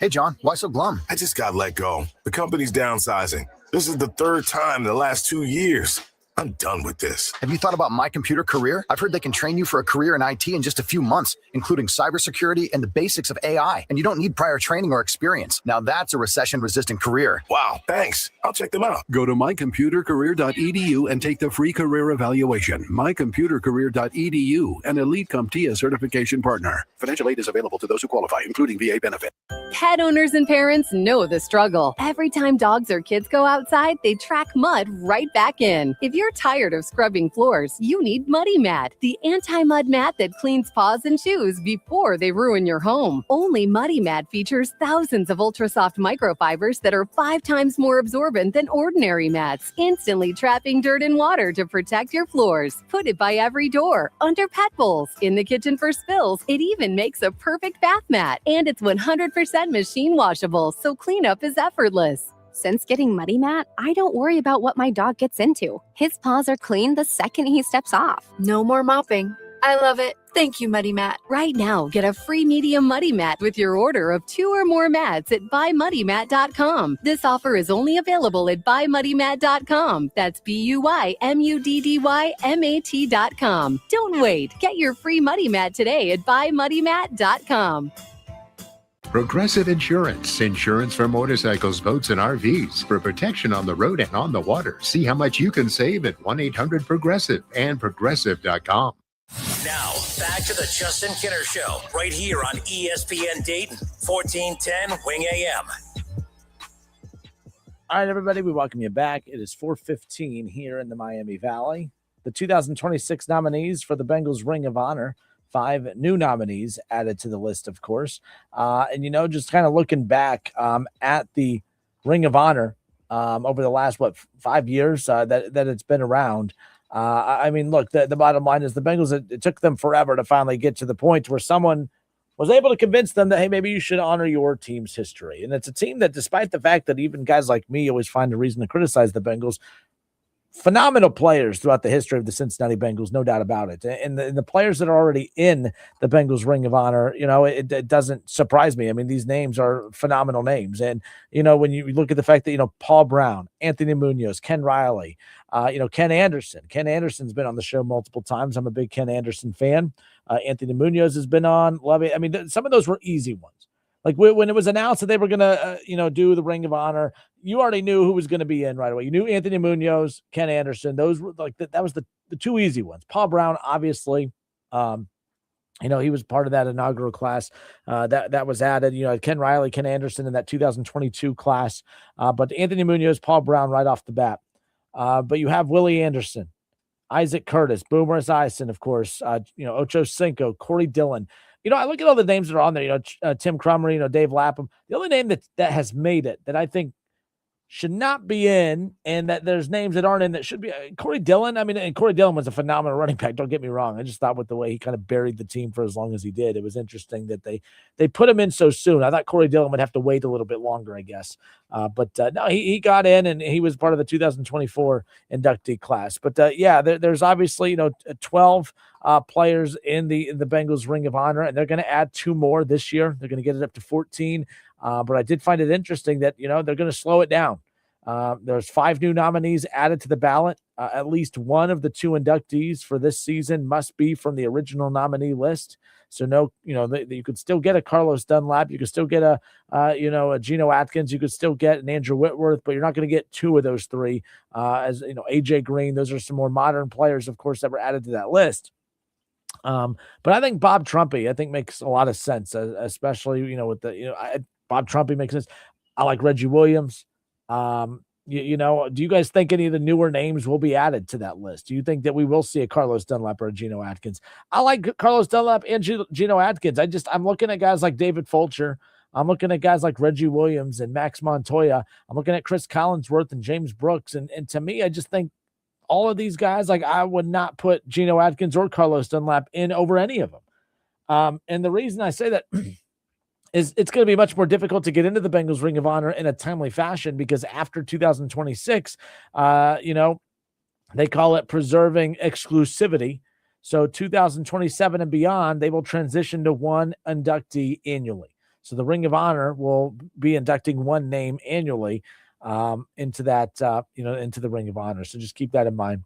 Hey, John, why so glum? I just got let go. The company's downsizing. This is the third time in the last 2 years. I'm done with this. Have you thought about My Computer Career? I've heard they can train you for a career in IT in just a few months, including cybersecurity and the basics of AI. And you don't need prior training or experience. Now that's a recession-resistant career. Wow, thanks. I'll check them out. Go to mycomputercareer.edu and take the free career evaluation. Mycomputercareer.edu, an Elite CompTIA certification partner. Financial aid is available to those who qualify, including VA benefit. Pet owners and parents know the struggle. Every time dogs or kids go outside, they track mud right back in. If you're tired of scrubbing floors, you need Muddy Mat, the anti-mud mat that cleans paws and shoes before they ruin your home. Only Muddy Mat features thousands of ultra-soft microfibers that are 5 times more absorbent than ordinary mats, instantly trapping dirt and water to protect your floors. Put it by every door, under pet bowls, in the kitchen for spills. It even makes a perfect bath mat, and it's 100% machine washable, so cleanup is effortless. Since getting Muddy Mat, I don't worry about what my dog gets into. His paws are clean the second he steps off. No more mopping. I love it. Thank you, Muddy Mat. Right now, get a free medium Muddy Mat with your order of 2 or more mats at buymuddymat.com. This offer is only available at buymuddymat.com. That's BUYMUDDYMAT.com. Don't wait. Get your free Muddy Mat today at buymuddymat.com. Progressive Insurance. Insurance for motorcycles, boats, and RVs. For protection on the road and on the water. See how much you can save at 1-800-PROGRESSIVE and Progressive.com. Now, back to the Justin Kinner Show, right here on ESPN Dayton, 1410 Wing AM. All right, everybody, we welcome you back. It is 4:15 here in the Miami Valley. The 2026 nominees for the Bengals Ring of Honor. 5 new nominees added to the list, of course. And, just kind of looking back at the Ring of Honor over the last, 5 years that it's been around. Look, the bottom line is the Bengals, it took them forever to finally get to the point where someone was able to convince them that, hey, maybe you should honor your team's history. And it's a team that, despite the fact that even guys like me always find a reason to criticize the Bengals, phenomenal players throughout the history of the Cincinnati Bengals, no doubt about it. And the players that are already in the Bengals Ring of Honor, it doesn't surprise me. I mean, these names are phenomenal names. And, when you look at the fact that, Paul Brown, Anthony Munoz, Ken Riley, Ken Anderson. Ken Anderson's been on the show multiple times. I'm a big Ken Anderson fan. Anthony Munoz has been on. Love it. I mean, some of those were easy ones. Like when it was announced that they were going to, do the Ring of Honor, you already knew who was going to be in right away. You knew Anthony Munoz, Ken Anderson. Those were like that was the 2 easy ones. Paul Brown, obviously, he was part of that inaugural class that was added. Ken Riley, Ken Anderson in that 2022 class. But Anthony Munoz, Paul Brown right off the bat. But you have Willie Anderson, Isaac Curtis, Boomer Esiason, of course, Ocho Cinco, Corey Dillon. I look at all the names that are on there, Tim Crummer, Dave Lapham. The only name that has made it that I think should not be in, and that there's names that aren't in that should be, Corey Dillon. I mean, and Corey Dillon was a phenomenal running back. Don't get me wrong. I just thought with the way he kind of buried the team for as long as he did, it was interesting that they put him in so soon. I thought Corey Dillon would have to wait a little bit longer, I guess. But no, he got in, and he was part of the 2024 inductee class. But there's obviously 12 players in the Bengals Ring of Honor, and they're going to add 2 more this year. They're going to get it up to 14. But I did find it interesting that they're going to slow it down. There's 5 new nominees added to the ballot. At least one of the 2 inductees for this season must be from the original nominee list. So you could still get a Carlos Dunlap. You could still get a Geno Atkins. You could still get an Andrew Whitworth, but you're not going to get 2 of those 3. AJ Green. Those are some more modern players, of course, that were added to that list. But I think Bob Trumpy, makes a lot of sense, especially, with Bob Trumpy makes sense. I like Reggie Williams. Do you guys think any of the newer names will be added to that list? Do you think that we will see a Carlos Dunlap or a Geno Atkins? I like Carlos Dunlap and Geno Atkins. I'm looking at guys like David Fulcher. I'm looking at guys like Reggie Williams and Max Montoya. I'm looking at Chris Collinsworth and James Brooks. And to me, I just think all of these guys, I would not put Geno Atkins or Carlos Dunlap in over any of them. And the reason I say that is it's going to be much more difficult to get into the Bengals Ring of Honor in a timely fashion, because after 2026, they call it preserving exclusivity. So 2027 and beyond, they will transition to 1 inductee annually. So the Ring of Honor will be inducting 1 name annually into that, into the Ring of Honor. So just keep that in mind.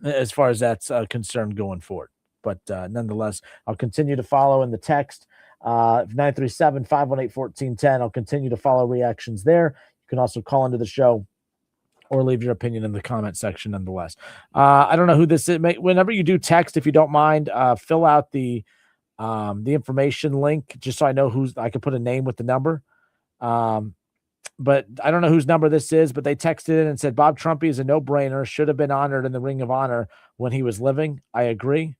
as far as that's concerned going forward. But nonetheless, I'll continue to follow in the text 937-518-1410. I'll continue to follow reactions there. You can also call into the show or leave your opinion in the comment section nonetheless. I don't know who this is. Whenever you do text, if you don't mind, fill out the information link just so I know I can put a name with the number. But I don't know whose number this is, but they texted in and said, Bob Trumpy is a no-brainer, should have been honored in the Ring of Honor when he was living. I agree.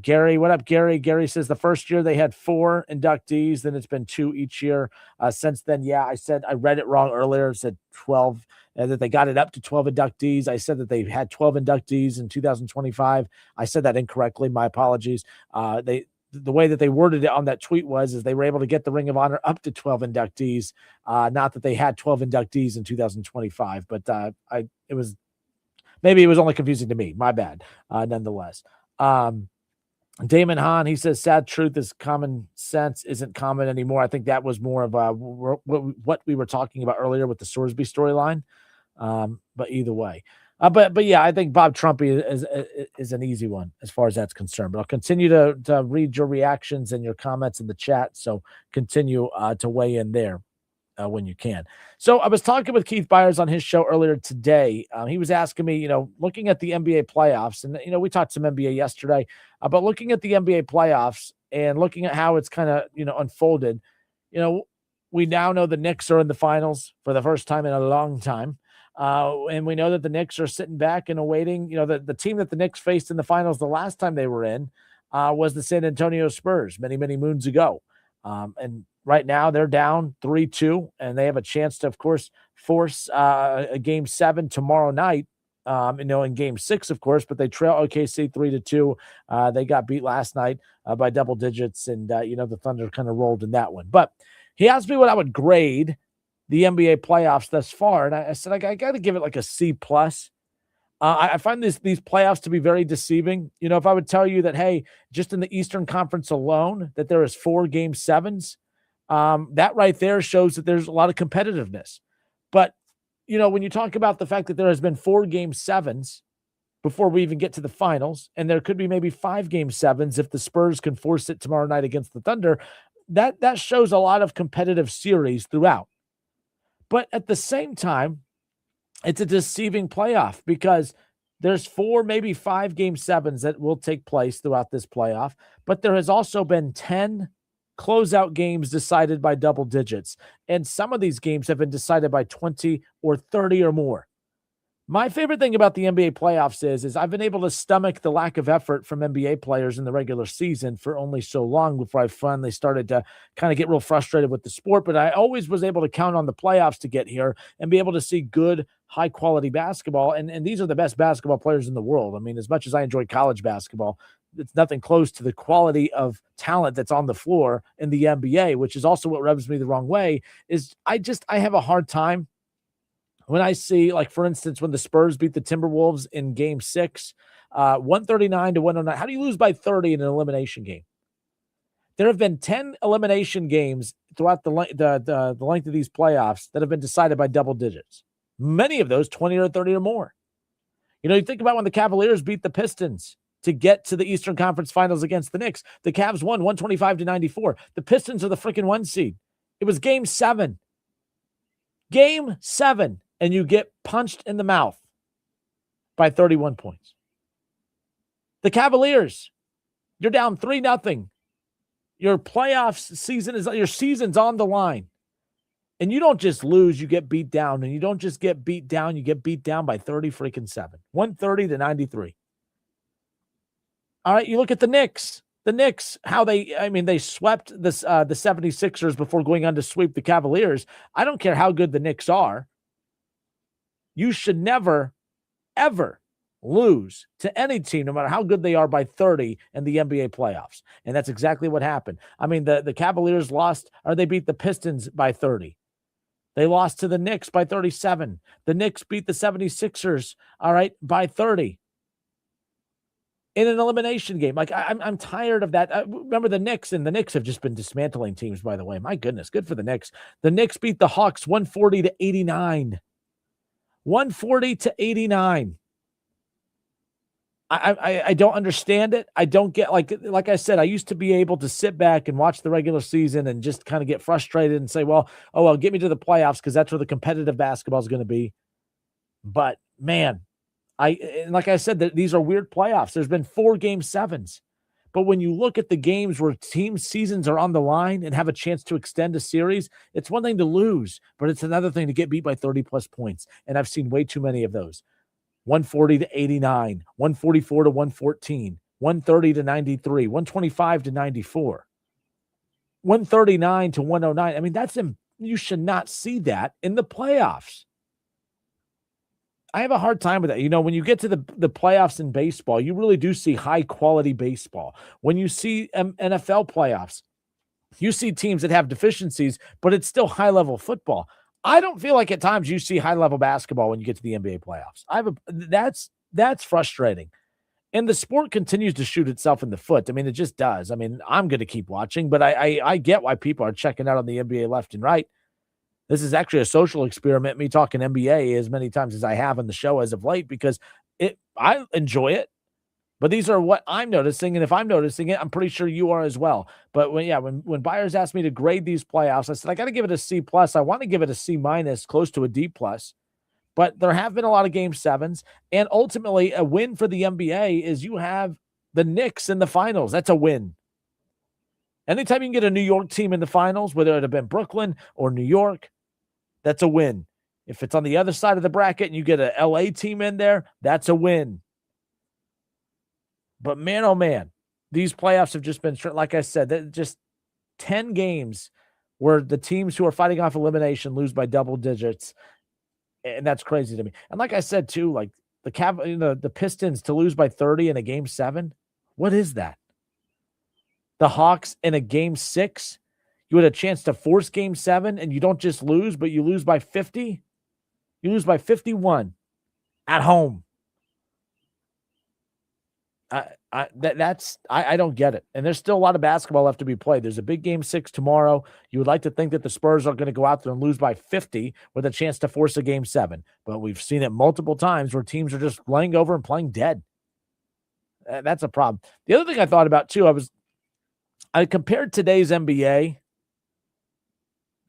Gary, what up, Gary? Gary says the first year they had 4 inductees, then it's been 2 each year. Since then, yeah, I read it wrong earlier. It said 12, that they got it up to 12 inductees. I said that they had 12 inductees in 2025. I said that incorrectly. My apologies. The way that they worded it on that tweet is they were able to get the Ring of Honor up to 12 inductees. Not that they had 12 inductees in 2025, but it was only confusing to me. My bad. Nonetheless. Damon Hahn, he says, sad truth is common sense isn't common anymore. I think that was more of what we were talking about earlier with the Sorsby storyline. But either way, but yeah, I think Bob Trumpy is an easy one as far as that's concerned. But I'll continue to read your reactions and your comments in the chat. So continue to weigh in there when you can. So I was talking with Keith Byers on his show earlier today. He was asking me, looking at the NBA playoffs, and we talked some NBA yesterday, but looking at the NBA playoffs and looking at how it's kind of unfolded. We now know the Knicks are in the finals for the first time in a long time. And we know that the Knicks are sitting back and awaiting, the team that the Knicks faced in the finals the last time they were in was the San Antonio Spurs many, many moons ago. And right now they're down 3-2, and they have a chance to, of course, force a Game 7 tomorrow night. In Game 6, of course, but they trail OKC 3-2. They got beat last night by double digits, and the Thunder kind of rolled in that one. But he asked me what I would grade the NBA playoffs thus far, and I said I got to give it like a C+. I find these playoffs to be very deceiving. If I would tell you that, hey, just in the Eastern Conference alone, that there is 4 Game 7s, that right there shows that there's a lot of competitiveness. But, when you talk about the fact that there has been 4 Game 7s before we even get to the finals, and there could be maybe 5 Game 7s if the Spurs can force it tomorrow night against the Thunder, that shows a lot of competitive series throughout. But at the same time, it's a deceiving playoff because there's 4, maybe 5 Game 7s that will take place throughout this playoff. But there has also been 10 closeout games decided by double digits. And some of these games have been decided by 20 or 30 or more. My favorite thing about the NBA playoffs is I've been able to stomach the lack of effort from NBA players in the regular season for only so long before I finally started to kind of get real frustrated with the sport. But I always was able to count on the playoffs to get here and be able to see good, high-quality basketball. And these are the best basketball players in the world. I mean, as much as I enjoy college basketball, it's nothing close to the quality of talent that's on the floor in the NBA, which is also what rubs me the wrong way, is I have a hard time when I see, like, for instance, when the Spurs beat the Timberwolves in Game 6, 139-109. How do you lose by 30 in an elimination game? There have been 10 elimination games throughout the length of these playoffs that have been decided by double digits. Many of those 20 or 30 or more. You think about when the Cavaliers beat the Pistons to get to the Eastern Conference Finals against the Knicks. The Cavs won 125-94. The Pistons are the freaking 1 seed. It was Game 7. Game 7. And you get punched in the mouth by 31 points. The Cavaliers, you're down 3-0. Your playoffs season your season's on the line. And you don't just lose, you get beat down. And you don't just get beat down, you get beat down by 30-7. 130-93. All right, you look at the Knicks. The Knicks, they swept the 76ers before going on to sweep the Cavaliers. I don't care how good the Knicks are. You should never, ever lose to any team, no matter how good they are, by 30 in the NBA playoffs. And that's exactly what happened. I mean, the Cavaliers they beat the Pistons by 30. They lost to the Knicks by 37. The Knicks beat the 76ers, by 30. In an elimination game. Like, I'm tired of that. Remember the Knicks, and the Knicks have just been dismantling teams, by the way. My goodness, good for the Knicks. The Knicks beat the Hawks 140-89. 140-89. I don't understand it. I don't get like I said, I used to be able to sit back and watch the regular season and just kind of get frustrated and say, well, get me to the playoffs because that's where the competitive basketball is going to be. But man, and like I said, these are weird playoffs. There's been 4 game 7s. But when you look at the games where team seasons are on the line and have a chance to extend a series, it's one thing to lose, but it's another thing to get beat by 30 plus points. And I've seen way too many of those. 140 to 89, 144 to 114, 130 to 93, 125 to 94, 139 to 109. I mean, you should not see that in the playoffs. I have a hard time with that. When you get to the playoffs in baseball, you really do see high quality baseball. When you see NFL playoffs, you see teams that have deficiencies, but it's still high level football. I don't feel like at times you see high level basketball when you get to the NBA playoffs. That's frustrating. And the sport continues to shoot itself in the foot. I mean, it just does. I mean, I'm going to keep watching, but I get why people are checking out on the NBA left and right. This is actually a social experiment, me talking NBA as many times as I have on the show as of late, because I enjoy it. But these are what I'm noticing, and if I'm noticing it, I'm pretty sure you are as well. But when buyers asked me to grade these playoffs, I said I got to give it a C+. I want to give it a C-, close to a D+. But there have been a lot of game 7s, and ultimately a win for the NBA is you have the Knicks in the finals. That's a win. Anytime you can get a New York team in the finals, whether it have been Brooklyn or New York, that's a win. If it's on the other side of the bracket and you get an LA team in there, that's a win. But man, oh man, these playoffs have just been, like I said, just 10 games where the teams who are fighting off elimination lose by double digits. And that's crazy to me. And like I said, too, like the Pistons to lose by 30 in a game 7. What is that? The Hawks in a game 6, you had a chance to force game 7 and you don't just lose, but you lose by 50. You lose by 51 at home. I don't get it. And there's still a lot of basketball left to be played. There's a big game 6 tomorrow. You would like to think that the Spurs are going to go out there and lose by 50 with a chance to force a game 7. But we've seen it multiple times where teams are just laying over and playing dead. That's a problem. The other thing I thought about too, I compared today's NBA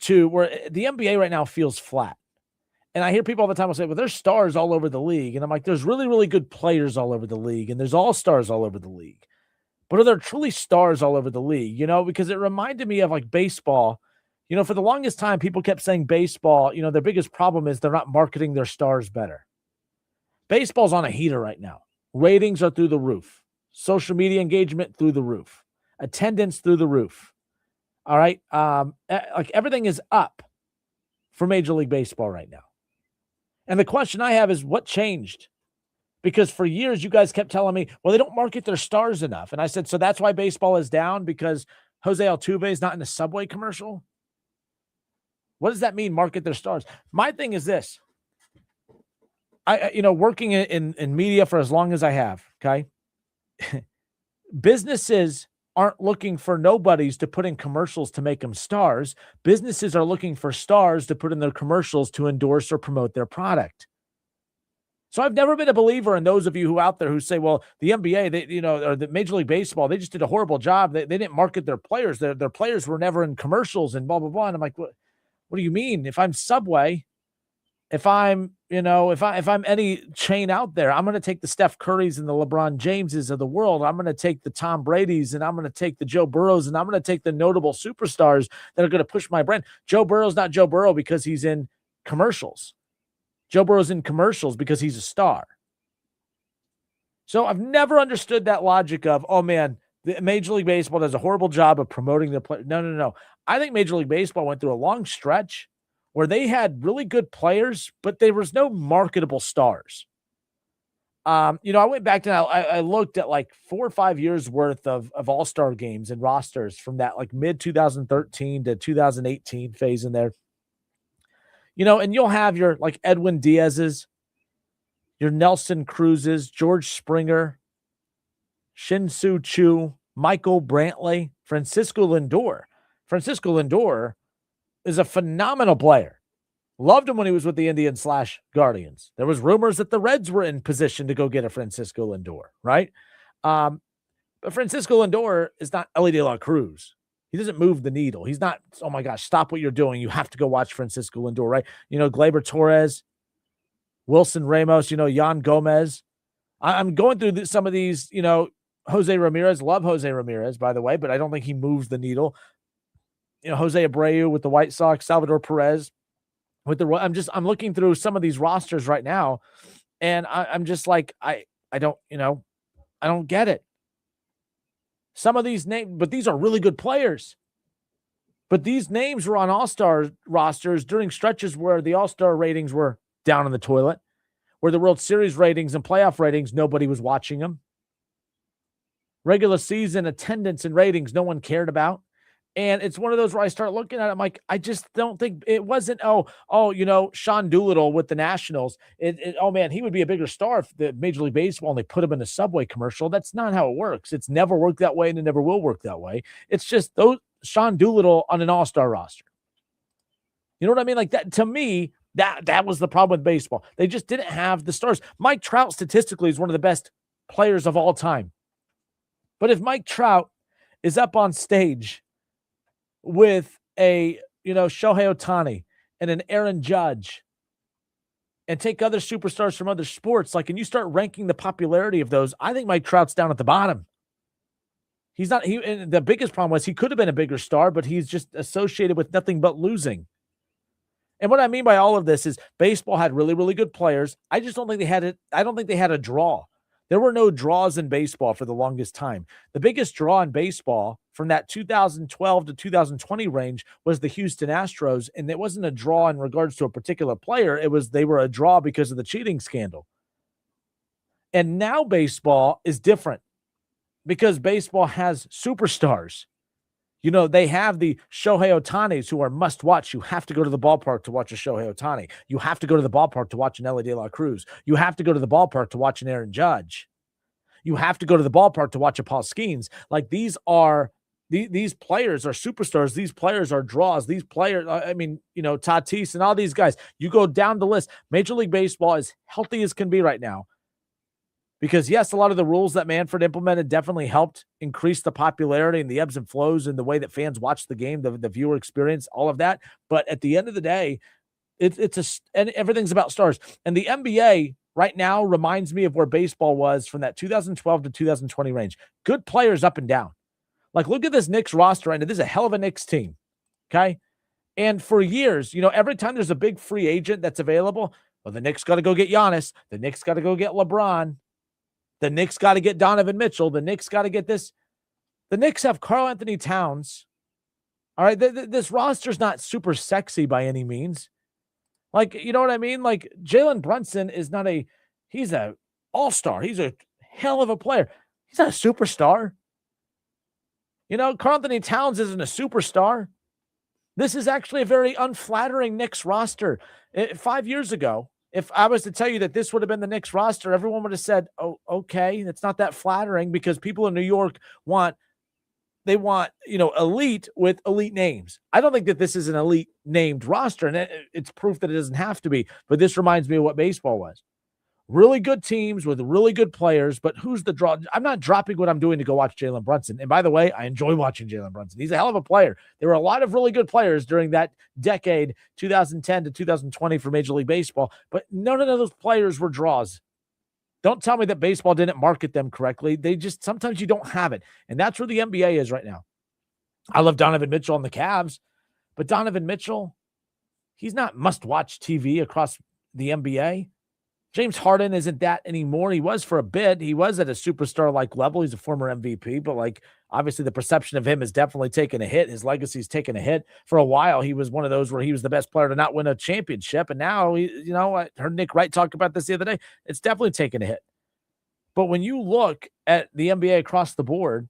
to where the NBA right now feels flat. And I hear people all the time will say, well, there's stars all over the league. And I'm like, there's really, really good players all over the league. And there's all-stars all over the league. But are there truly stars all over the league? Because it reminded me of like baseball. For the longest time, people kept saying baseball, their biggest problem is they're not marketing their stars better. Baseball's on a heater right now. Ratings are through the roof. Social media engagement through the roof. Attendance through the roof. All right. Like everything is up for Major League Baseball right now. And the question I have is what changed? Because for years, you guys kept telling me, well, they don't market their stars enough. And I said, so that's why baseball is down because Jose Altuve is not in a Subway commercial? What does that mean, market their stars? My thing is this. Working in media for as long as I have, okay? Businesses aren't looking for nobodies to put in commercials to make them stars. Businesses are looking for stars to put in their commercials to endorse or promote their product. So I've never been a believer in those of you who out there who say, well, the NBA, or the Major League Baseball, they just did a horrible job. They didn't market their players. Their players were never in commercials and blah, blah, blah. And I'm like, what do you mean? If I'm Subway, if I'm any chain out there, I'm going to take the Steph Currys and the LeBron Jameses of the world. I'm going to take the Tom Bradys and I'm going to take the Joe Burrows and I'm going to take the notable superstars that are going to push my brand. Joe Burrow's not Joe Burrow because he's in commercials. Joe Burrow's in commercials because he's a star. So I've never understood that logic of, oh man, the Major League Baseball does a horrible job of promoting their players. No. I think Major League Baseball went through a long stretch where they had really good players, but there was no marketable stars. I went back to I looked at like 4 or 5 years worth of all-star games and rosters from that like mid 2013 to 2018 phase in there. And you'll have your like Edwin Diaz's, your Nelson Cruz's, George Springer, Shin-Soo Choo, Michael Brantley, Francisco Lindor. Francisco Lindor is a phenomenal player. Loved him when he was with the Indians/Guardians. There was rumors that the Reds were in position to go get a Francisco Lindor, right? But Francisco Lindor is not Ellie De La Cruz. He doesn't move the needle. He's not, oh my gosh, stop what you're doing. You have to go watch Francisco Lindor, right? Gleyber Torres, Wilson Ramos, Yan Gomez. I'm going through some of these, Jose Ramirez. Love Jose Ramirez, by the way, but I don't think he moves the needle. Jose Abreu with the White Sox, Salvador Perez with the. I'm looking through some of these rosters right now, and I'm just like, I don't get it. Some of these names, but these are really good players. But these names were on all-star rosters during stretches where the all-star ratings were down in the toilet, where the World Series ratings and playoff ratings, nobody was watching them. Regular season attendance and ratings, no one cared about. And it's one of those where I start looking at it, I'm like, I just don't think it wasn't, Sean Doolittle with the Nationals. Oh, man, he would be a bigger star if the Major League Baseball and they put him in a Subway commercial. That's not how it works. It's never worked that way and it never will work that way. It's just Sean Doolittle on an all-star roster. You know what I mean? Like that, to me, that was the problem with baseball. They just didn't have the stars. Mike Trout statistically is one of the best players of all time. But if Mike Trout is up on stage with a, Shohei Ohtani and an Aaron Judge and take other superstars from other sports, and you start ranking the popularity of those, I think Mike Trout's down at the bottom. He's not, and the biggest problem was he could have been a bigger star, but he's just associated with nothing but losing. And what I mean by all of this is baseball had really, really good players. I just don't think they had it. I don't think they had a draw. There were no draws in baseball for the longest time. The biggest draw in baseball from that 2012 to 2020 range was the Houston Astros, and it wasn't a draw in regards to a particular player. They were a draw because of the cheating scandal. And now baseball is different because baseball has superstars. They have the Shohei Ohtanis who are must watch. You have to go to the ballpark to watch a Shohei Ohtani. You have to go to the ballpark to watch an Ellie De La Cruz. You have to go to the ballpark to watch an Aaron Judge. You have to go to the ballpark to watch a Paul Skeens. Like these players are superstars. These players are draws. These players, Tatis and all these guys. You go down the list. Major League Baseball is healthy as can be right now. Because, yes, a lot of the rules that Manfred implemented definitely helped increase the popularity and the ebbs and flows and the way that fans watch the game, the viewer experience, all of that. But at the end of the day, and everything's about stars. And the NBA right now reminds me of where baseball was from that 2012 to 2020 range. Good players up and down. Look at this Knicks roster right now. This is a hell of a Knicks team, okay? And for years, every time there's a big free agent that's available, well, the Knicks got to go get Giannis. The Knicks got to go get LeBron. The Knicks got to get Donovan Mitchell. The Knicks got to get this. The Knicks have Karl Anthony Towns. All right, this roster's not super sexy by any means. You know what I mean? Jalen Brunson is not he's an all-star. He's a hell of a player. He's not a superstar. Karl Anthony Towns isn't a superstar. This is actually a very unflattering Knicks roster. 5 years ago, if I was to tell you that this would have been the Knicks roster, everyone would have said, oh, okay, it's not that flattering because people in New York want elite with elite names. I don't think that this is an elite named roster, and it's proof that it doesn't have to be. But this reminds me of what baseball was. Really good teams with really good players, but who's the draw? I'm not dropping what I'm doing to go watch Jalen Brunson. And by the way, I enjoy watching Jalen Brunson. He's a hell of a player. There were a lot of really good players during that decade, 2010 to 2020 for Major League Baseball, but none of those players were draws. Don't tell me that baseball didn't market them correctly. Sometimes you don't have it. And that's where the NBA is right now. I love Donovan Mitchell on the Cavs, but Donovan Mitchell, he's not must-watch TV across the NBA. James Harden isn't that anymore. He was for a bit. He was at a superstar-like level. He's a former MVP, but obviously the perception of him has definitely taken a hit. His legacy's taken a hit. For a while, he was one of those where he was the best player to not win a championship. And now, I heard Nick Wright talk about this the other day. It's definitely taken a hit. But when you look at the NBA across the board,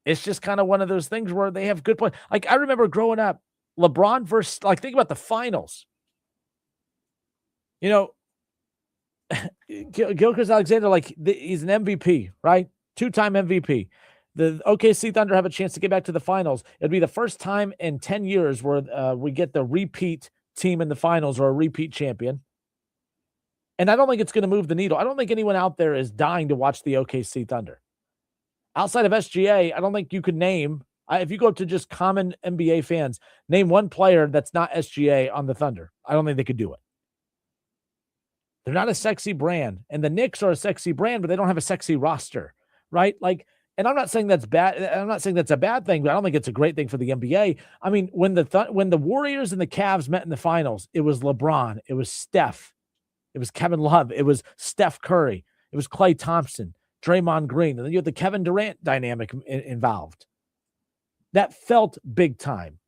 it's just kind of one of those things where they have good players. I remember growing up, LeBron versus, think about the finals. Gilchrist Alexander, he's an MVP, right? 2-time MVP. The OKC Thunder have a chance to get back to the finals. It'd be the first time in 10 years where we get the repeat team in the finals or a repeat champion. And I don't think it's going to move the needle. I don't think anyone out there is dying to watch the OKC Thunder. Outside of SGA, I don't think you could name, if you go to just common NBA fans, name one player that's not SGA on the Thunder. I don't think they could do it. They're not a sexy brand. And the Knicks are a sexy brand, but they don't have a sexy roster, right? Like, and I'm not saying that's bad. I'm not saying that's a bad thing, but I don't think it's a great thing for the NBA. I mean, when the Warriors and the Cavs met in the finals, it was LeBron, it was Steph, it was Kevin Love, it was Steph Curry, it was Klay Thompson, Draymond Green, and then you had the Kevin Durant dynamic involved. That felt big time.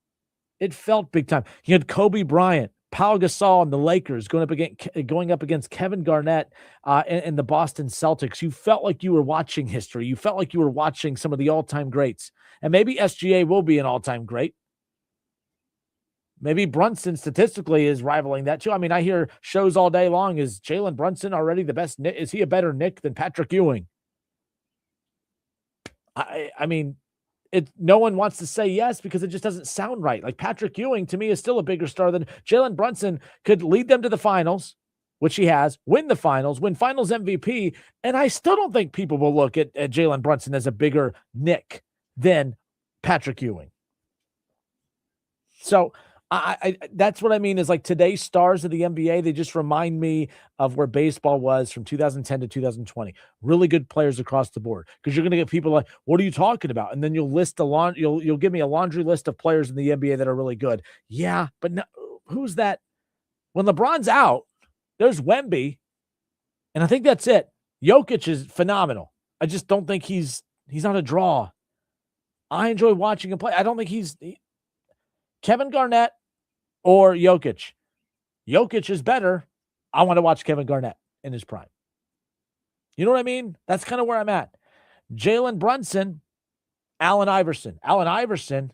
It felt big time. You had Kobe Bryant, Pau Gasol, and the Lakers going up against Kevin Garnett and the Boston Celtics. You felt like you were watching history. You felt like you were watching some of the all-time greats. And maybe SGA will be an all-time great. Maybe Brunson statistically is rivaling that too. I mean, I hear shows all day long. Is Jalen Brunson already the best? Is he a better Knick than Patrick Ewing? I mean, no one wants to say yes because it just doesn't sound right. Like Patrick Ewing to me is still a bigger star than Jalen Brunson. Could lead them to the finals, which he has, win the finals, win finals MVP. And I still don't think people will look at Jalen Brunson as a bigger Knick than Patrick Ewing. So I that's what I mean is like today's stars of the NBA, they just remind me of where baseball was from 2010 to 2020. Really good players across the board. Because you're going to get people like, what are you talking about? And then you'll list you'll give me a laundry list of players in the NBA that are really good. Yeah, but no, who's that? When LeBron's out, there's Wemby, and I think that's it. Jokic is phenomenal. I just don't think he's not a draw. I enjoy watching him play. I don't think Kevin Garnett or Jokic. Jokic is better. I want to watch Kevin Garnett in his prime. You know what I mean? That's kind of where I'm at. Jalen Brunson, Allen Iverson. Allen Iverson,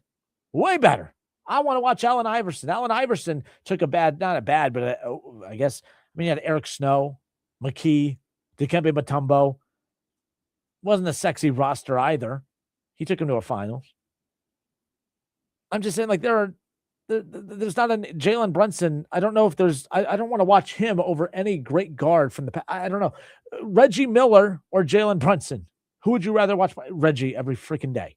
way better. I want to watch Allen Iverson. Allen Iverson took I guess, you had Eric Snow, McKee, Dikembe Mutombo. Wasn't a sexy roster either. He took him to a finals. I'm just saying, like, there's not a Jalen Brunson. I don't know if there's, I don't want to watch him over any great guard from the past. I don't know. Reggie Miller or Jalen Brunson. Who would you rather watch? Reggie every freaking day.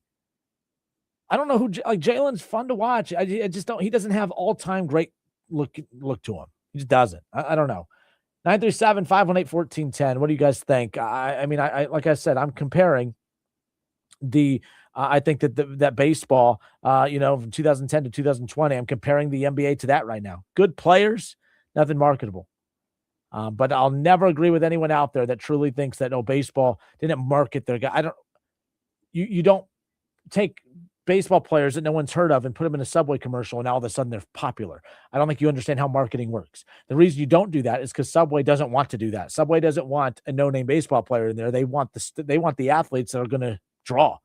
I don't know who, like, Jalen's fun to watch. I just don't, he doesn't have all-time great look to him. He just doesn't. I don't know. 937-518-1410. What do you guys think? I mean, like I said, I'm comparing I think that baseball, from 2010 to 2020, I'm comparing the NBA to that right now. Good players, nothing marketable. But I'll never agree with anyone out there that truly thinks that, baseball didn't market their guy. You don't take baseball players that no one's heard of and put them in a Subway commercial and all of a sudden they're popular. I don't think you understand how marketing works. The reason you don't do that is because Subway doesn't want to do that. Subway doesn't want a no-name baseball player in there. They want the athletes that are going to draw.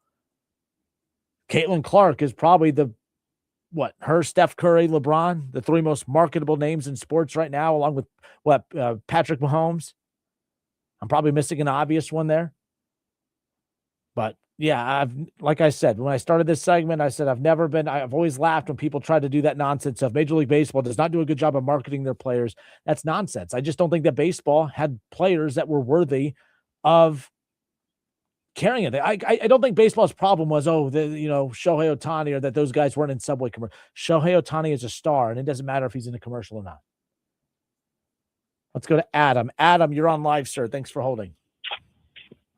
Caitlin Clark is probably her, Steph Curry, LeBron, the three most marketable names in sports right now, along with Patrick Mahomes. I'm probably missing an obvious one there. But yeah, like I said, when I started this segment, I said I've always laughed when people try to do that nonsense of Major League Baseball does not do a good job of marketing their players. That's nonsense. I just don't think that baseball had players that were worthy of carrying it. I don't think baseball's problem was, Shohei Ohtani, or that those guys weren't in Subway commercial. Shohei Ohtani is a star, and it doesn't matter if he's in a commercial or not. Let's go to Adam. Adam, you're on live, sir. Thanks for holding.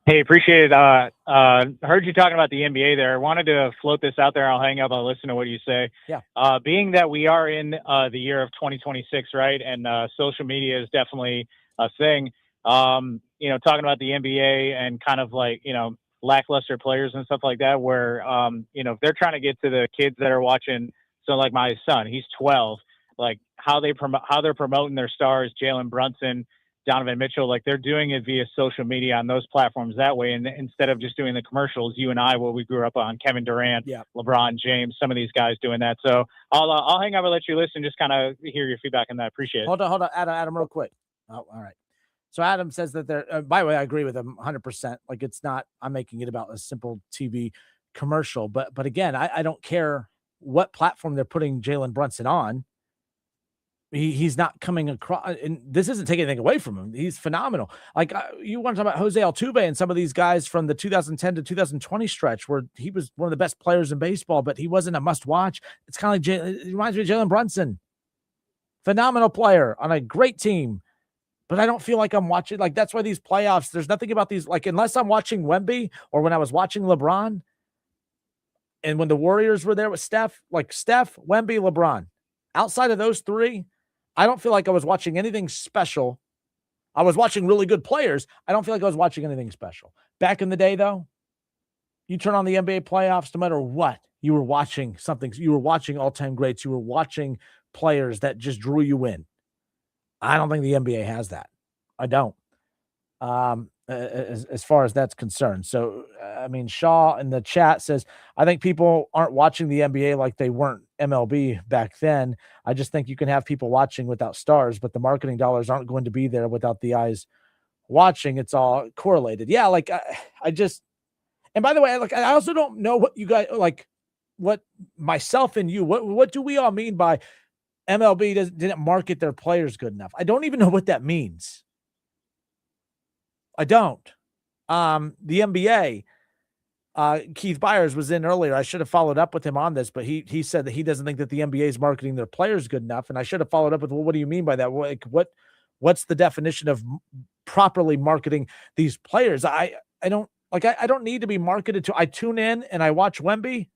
Hey, appreciate it. Heard you talking about the NBA there. Wanted to float this out there. I'll hang up. I'll listen to what you say. Yeah. Being that we are in the year of 2026, right, and social media is definitely a thing. Talking about the NBA and kind of like, lackluster players and stuff like that, where, if they're trying to get to the kids that are watching, so like my son, he's 12, like how they're promoting their stars, Jalen Brunson, Donovan Mitchell, like they're doing it via social media on those platforms that way. And instead of just doing the commercials, you and I, what we grew up on, Kevin Durant, LeBron James, some of these guys doing that. So I'll hang up and let you listen, just kind of hear your feedback on that. Appreciate it. Hold on. Adam, real quick. Oh, all right. So Adam says that by the way, I agree with him 100%. Like, it's not, I'm making it about a simple TV commercial, but again, I don't care what platform they're putting Jalen Brunson on. he's not coming across, and this isn't taking anything away from him. He's phenomenal. Like you want to talk about Jose Altuve and some of these guys from the 2010 to 2020 stretch where he was one of the best players in baseball, but he wasn't a must watch. It's kind of like it reminds me of Jalen Brunson. Phenomenal player on a great team, but I don't feel like I'm watching. Like that's why these playoffs, there's nothing about these, like unless I'm watching Wemby or when I was watching LeBron and when the Warriors were there with Steph, like Steph, Wemby, LeBron. Outside of those three, I don't feel like I was watching anything special. I was watching really good players. I don't feel like I was watching anything special. Back in the day, though, you turn on the NBA playoffs, no matter what, you were watching something. You were watching all-time greats. You were watching players that just drew you in. I don't think the NBA has that. I don't. As far as that's concerned. So, I mean, Shaw in the chat says, I think people aren't watching the NBA like they weren't MLB back then. I just think you can have people watching without stars, but the marketing dollars aren't going to be there without the eyes watching. It's all correlated. Yeah, like I just, and by the way, like I also don't know what you guys, like what myself and you, what do we all mean by MLB didn't market their players good enough? I don't even know what that means. I don't. The NBA, Keith Byers was in earlier. I should have followed up with him on this, but he said that he doesn't think that the NBA is marketing their players good enough. And I should have followed up with, well, what do you mean by that? Like, what's the definition of properly marketing these players? I don't need to be marketed to. I tune in and I watch Wemby.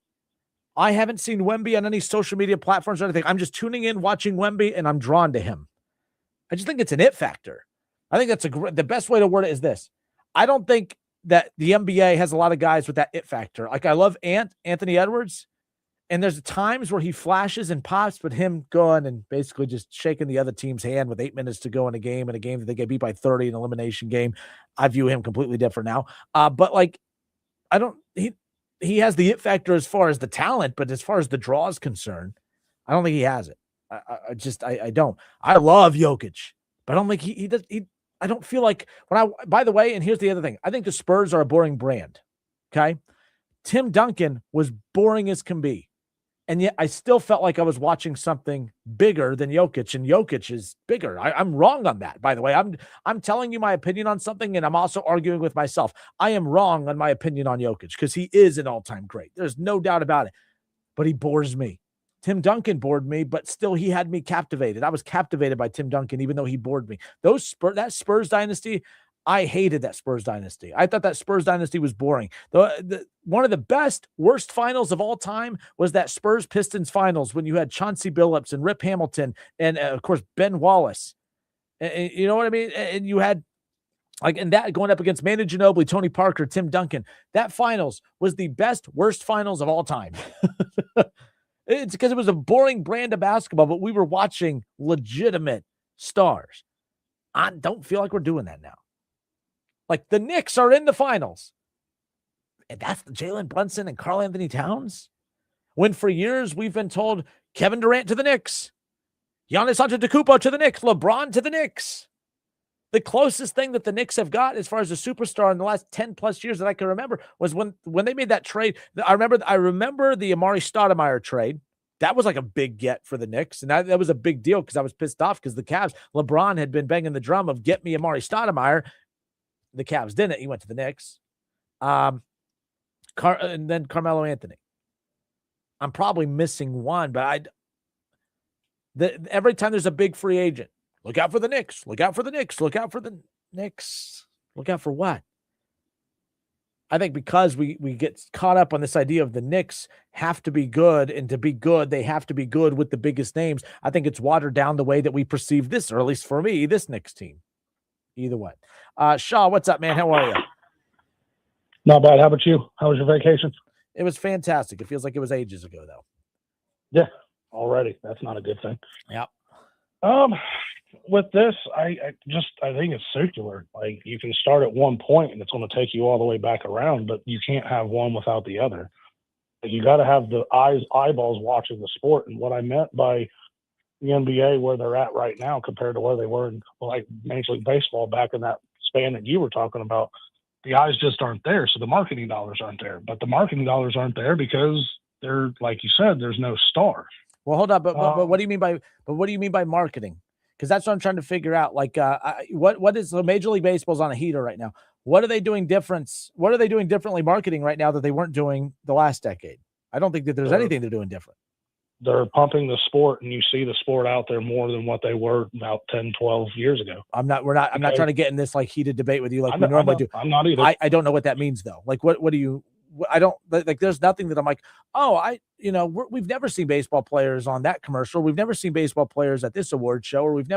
I haven't seen Wemby on any social media platforms or anything. I'm just tuning in, watching Wemby, and I'm drawn to him. I just think it's an it factor. I think that's the best way to word it is this. I don't think that the NBA has a lot of guys with that it factor. Like I love Anthony Edwards, and there's times where he flashes and pops, but him going and basically just shaking the other team's hand with 8 minutes to go in a game that they get beat by 30 in an elimination game. I view him completely different now. But like, he has the it factor as far as the talent, but as far as the draw is concerned, I don't think he has it. I don't. I love Jokic, but I don't think he does. I don't feel like by the way, and here's the other thing. I think the Spurs are a boring brand. Okay. Tim Duncan was boring as can be. And yet I still felt like I was watching something bigger than Jokic, and Jokic is bigger. I'm wrong on that, by the way. I'm telling you my opinion on something, and I'm also arguing with myself. I am wrong on my opinion on Jokic because he is an all-time great. There's no doubt about it. But he bores me. Tim Duncan bored me, but still he had me captivated. I was captivated by Tim Duncan, even though he bored me. That Spurs dynasty, I hated that Spurs dynasty. I thought that Spurs dynasty was boring. One of the worst finals of all time was that Spurs-Pistons finals when you had Chauncey Billups and Rip Hamilton and, of course, Ben Wallace. And you know what I mean? And you had, and that going up against Manu Ginobili, Tony Parker, Tim Duncan. That finals was the worst finals of all time. It's because it was a boring brand of basketball, but we were watching legitimate stars. I don't feel like we're doing that now. Like the Knicks are in the finals. And that's Jalen Brunson and Karl Anthony Towns. When for years we've been told Kevin Durant to the Knicks, Giannis Antetokounmpo to the Knicks, LeBron to the Knicks. The closest thing that the Knicks have got as far as a superstar in the last 10 plus years that I can remember was when they made that trade. I remember the Amari Stoudemire trade. That was like a big get for the Knicks. And that was a big deal because I was pissed off because the Cavs, LeBron had been banging the drum of get me Amari Stoudemire. The Cavs didn't. He went to the Knicks. And then Carmelo Anthony. I'm probably missing one, but every time there's a big free agent, look out for the Knicks. Look out for the Knicks. Look out for the Knicks. Look out for what? I think because we get caught up on this idea of the Knicks have to be good, and to be good, they have to be good with the biggest names. I think it's watered down the way that we perceive this, or at least for me, this Knicks team. Either way. Shaw, what's up, man? How are you? Not bad. How about you? How was your vacation? It was fantastic. It feels like it was ages ago, though. Yeah, already. That's not a good thing. Yep. With this, I think it's circular. Like you can start at one point and it's going to take you all the way back around, but you can't have one without the other. Like, you got to have the eyeballs watching the sport. And what I meant by the NBA, where they're at right now compared to where they were in like Major League Baseball back in that span that you were talking about, the eyes just aren't there. So the marketing dollars aren't there. But the marketing dollars aren't there because they're, like you said, there's no star. Well, hold up, but what do you mean by marketing? Because that's what I'm trying to figure out. Like, what is so Major League Baseball's on a heater right now? What are they doing What are they doing differently marketing right now that they weren't doing the last decade? I don't think that there's anything they're doing different. They're pumping the sport, and you see the sport out there more than what they were about 10, 12 years ago. I'm not trying to get in this like heated debate with you like we normally do. I'm not either. I don't know what that means though. Like, what do you? I don't like. There's nothing that I'm like, we've never seen baseball players on that commercial. We've never seen baseball players at this award show, or we've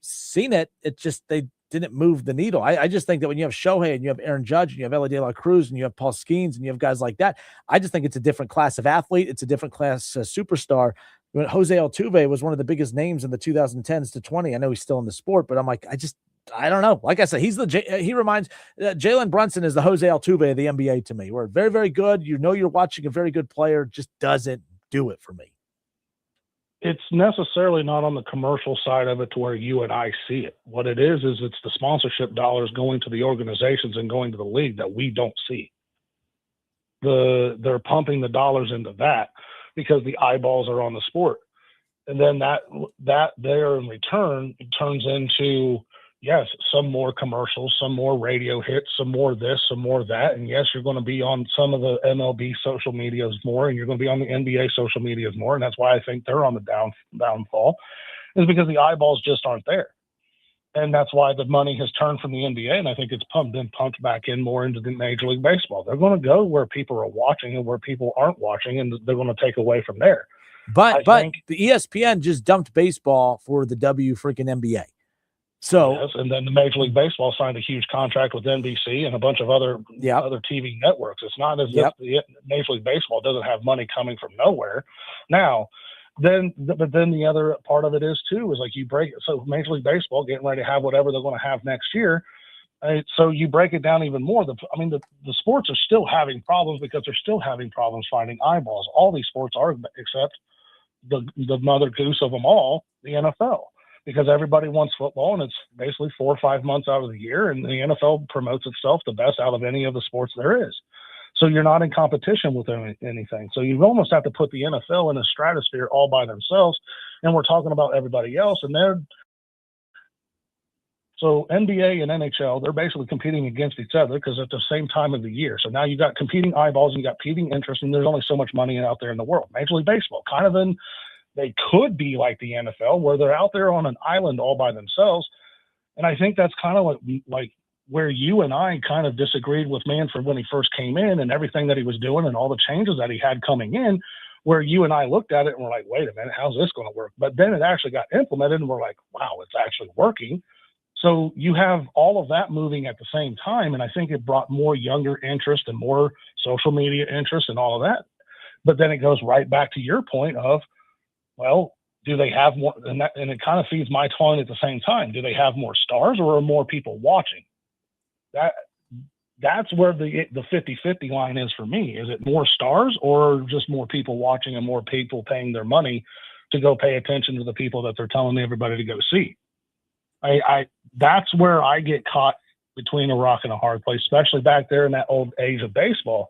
seen it. It just they didn't move the needle. I just think that when you have Shohei and you have Aaron Judge and you have Ellie De La Cruz and you have Paul Skeens and you have guys like that, I just think it's a different class of athlete. It's a different class superstar. When Jose Altuve was one of the biggest names in the 2010s to 20. I know he's still in the sport, but I'm like, I don't know. Like I said, he reminds Jalen Brunson is the Jose Altuve of the NBA to me. We're very, very good. You're watching a very good player, just doesn't do it for me. It's necessarily not on the commercial side of it to where you and I see it. What it is it's the sponsorship dollars going to the organizations and going to the league that we don't see. They're pumping the dollars into that because the eyeballs are on the sport. And then that there in return, it turns into, yes, some more commercials, some more radio hits, some more this, some more that. And yes, you're going to be on some of the MLB social medias more, and you're going to be on the NBA social medias more. And that's why I think they're on the downfall, is because the eyeballs just aren't there. And that's why the money has turned from the NBA, and I think it's been pumped back in more into the Major League Baseball. They're going to go where people are watching and where people aren't watching, and they're going to take away from there. But the ESPN just dumped baseball for the freaking NBA. So, yes, and then the Major League Baseball signed a huge contract with NBC and a bunch of other TV networks. It's not as if the Major League Baseball doesn't have money coming from nowhere. Now, then the other part of it is too, is like you break it. So Major League Baseball getting ready to have whatever they're going to have next year. So you break it down even more. The sports are still having problems because they're still having problems finding eyeballs. All these sports are, except the mother goose of them all, the NFL. Because everybody wants football, and it's basically 4 or 5 months out of the year, and the NFL promotes itself the best out of any of the sports there is. So you're not in competition with anything. So you almost have to put the NFL in a stratosphere all by themselves, and we're talking about everybody else. And so NBA and NHL, they're basically competing against each other because at the same time of the year. So now you got competing eyeballs and you got competing interest, and there's only so much money out there in the world. Major League Baseball, kind of they could be like the NFL, where they're out there on an island all by themselves. And I think that's kind of like where you and I kind of disagreed with Manfred when he first came in and everything that he was doing and all the changes that he had coming in, where you and I looked at it and we're like, wait a minute, how's this going to work? But then it actually got implemented and we're like, wow, it's actually working. So you have all of that moving at the same time. And I think it brought more younger interest and more social media interest and all of that. But then it goes right back to your point of, well, do they have more? And it kind of feeds my tone at the same time. Do they have more stars or are more people watching? That's where the 50-50 line is for me. Is it more stars or just more people watching and more people paying their money to go pay attention to the people that they're telling everybody to go see? That's where I get caught between a rock and a hard place, especially back there in that old age of baseball.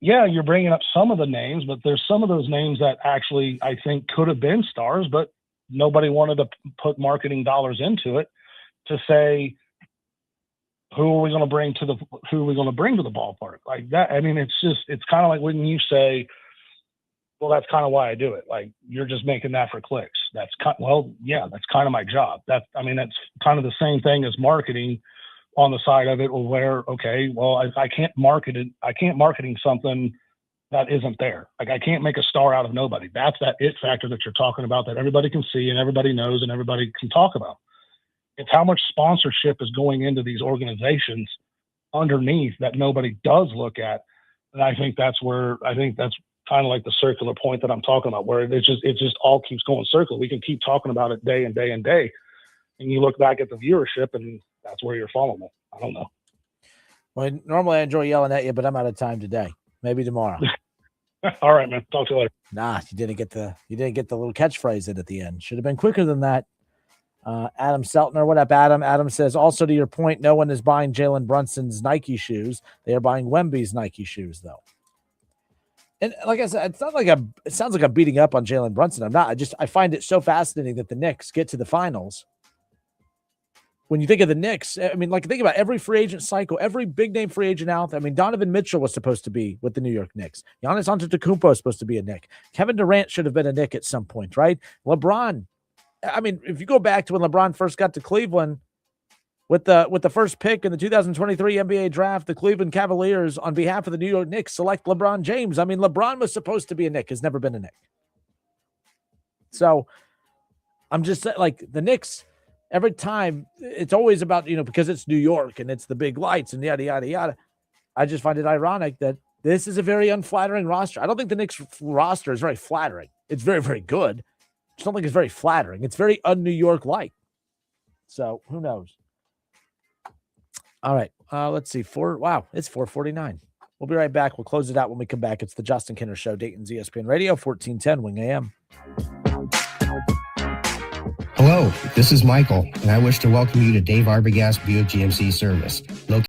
Yeah, you're bringing up some of the names, but there's some of those names that actually I think could have been stars, but nobody wanted to put marketing dollars into it to say, who are we going to bring to the ballpark like that? I mean, it's kind of like when you say, well, that's kind of why I do it. Like, you're just making that for clicks. That's kind of my job. That's kind of the same thing as marketing on the side of it, where, okay, well, I can't marketing something that isn't there. Like, I can't make a star out of nobody. That's that it factor that you're talking about, that everybody can see and everybody knows and everybody can talk about. It's how much sponsorship is going into these organizations underneath that nobody does look at. And I think that's kind of like the circular point that I'm talking about, where it just all keeps going circle. We can keep talking about it day and day and day. And you look back at the viewership and that's where you're following it. I don't know. Well, normally I enjoy yelling at you, but I'm out of time today. Maybe tomorrow. All right, man. Talk to you later. Nah, you didn't get the little catchphrase in at the end. Should have been quicker than that. Adam Seltner, what up, Adam? Adam says, also to your point, no one is buying Jalen Brunson's Nike shoes. They are buying Wemby's Nike shoes, though. And like I said, it's not like it sounds like I'm beating up on Jalen Brunson. I'm not. I find it so fascinating that the Knicks get to the finals. When you think of the Knicks, I mean, like think about every free agent cycle, every big name free agent out there. I mean, Donovan Mitchell was supposed to be with the New York Knicks. Giannis Antetokounmpo is supposed to be a Knick. Kevin Durant should have been a Knick at some point, right? LeBron. I mean, if you go back to when LeBron first got to Cleveland with the first pick in the 2023 NBA draft, the Cleveland Cavaliers, on behalf of the New York Knicks, select LeBron James. I mean, LeBron was supposed to be a Knick, has never been a Knick. So I'm just like the Knicks. Every time it's always about, because it's New York and it's the big lights and yada, yada, yada. I just find it ironic that this is a very unflattering roster. I don't think the Knicks roster is very flattering. It's very, very good. I just don't think it's very flattering. It's very un-New York-like. So who knows? All right. Let's see. It's 4:49. We'll be right back. We'll close it out when we come back. It's the Justin Kinner Show, Dayton's ESPN Radio, 1410 Wing AM. Hello, this is Michael, and I wish to welcome you to Dave Arbogast Buick GMC service.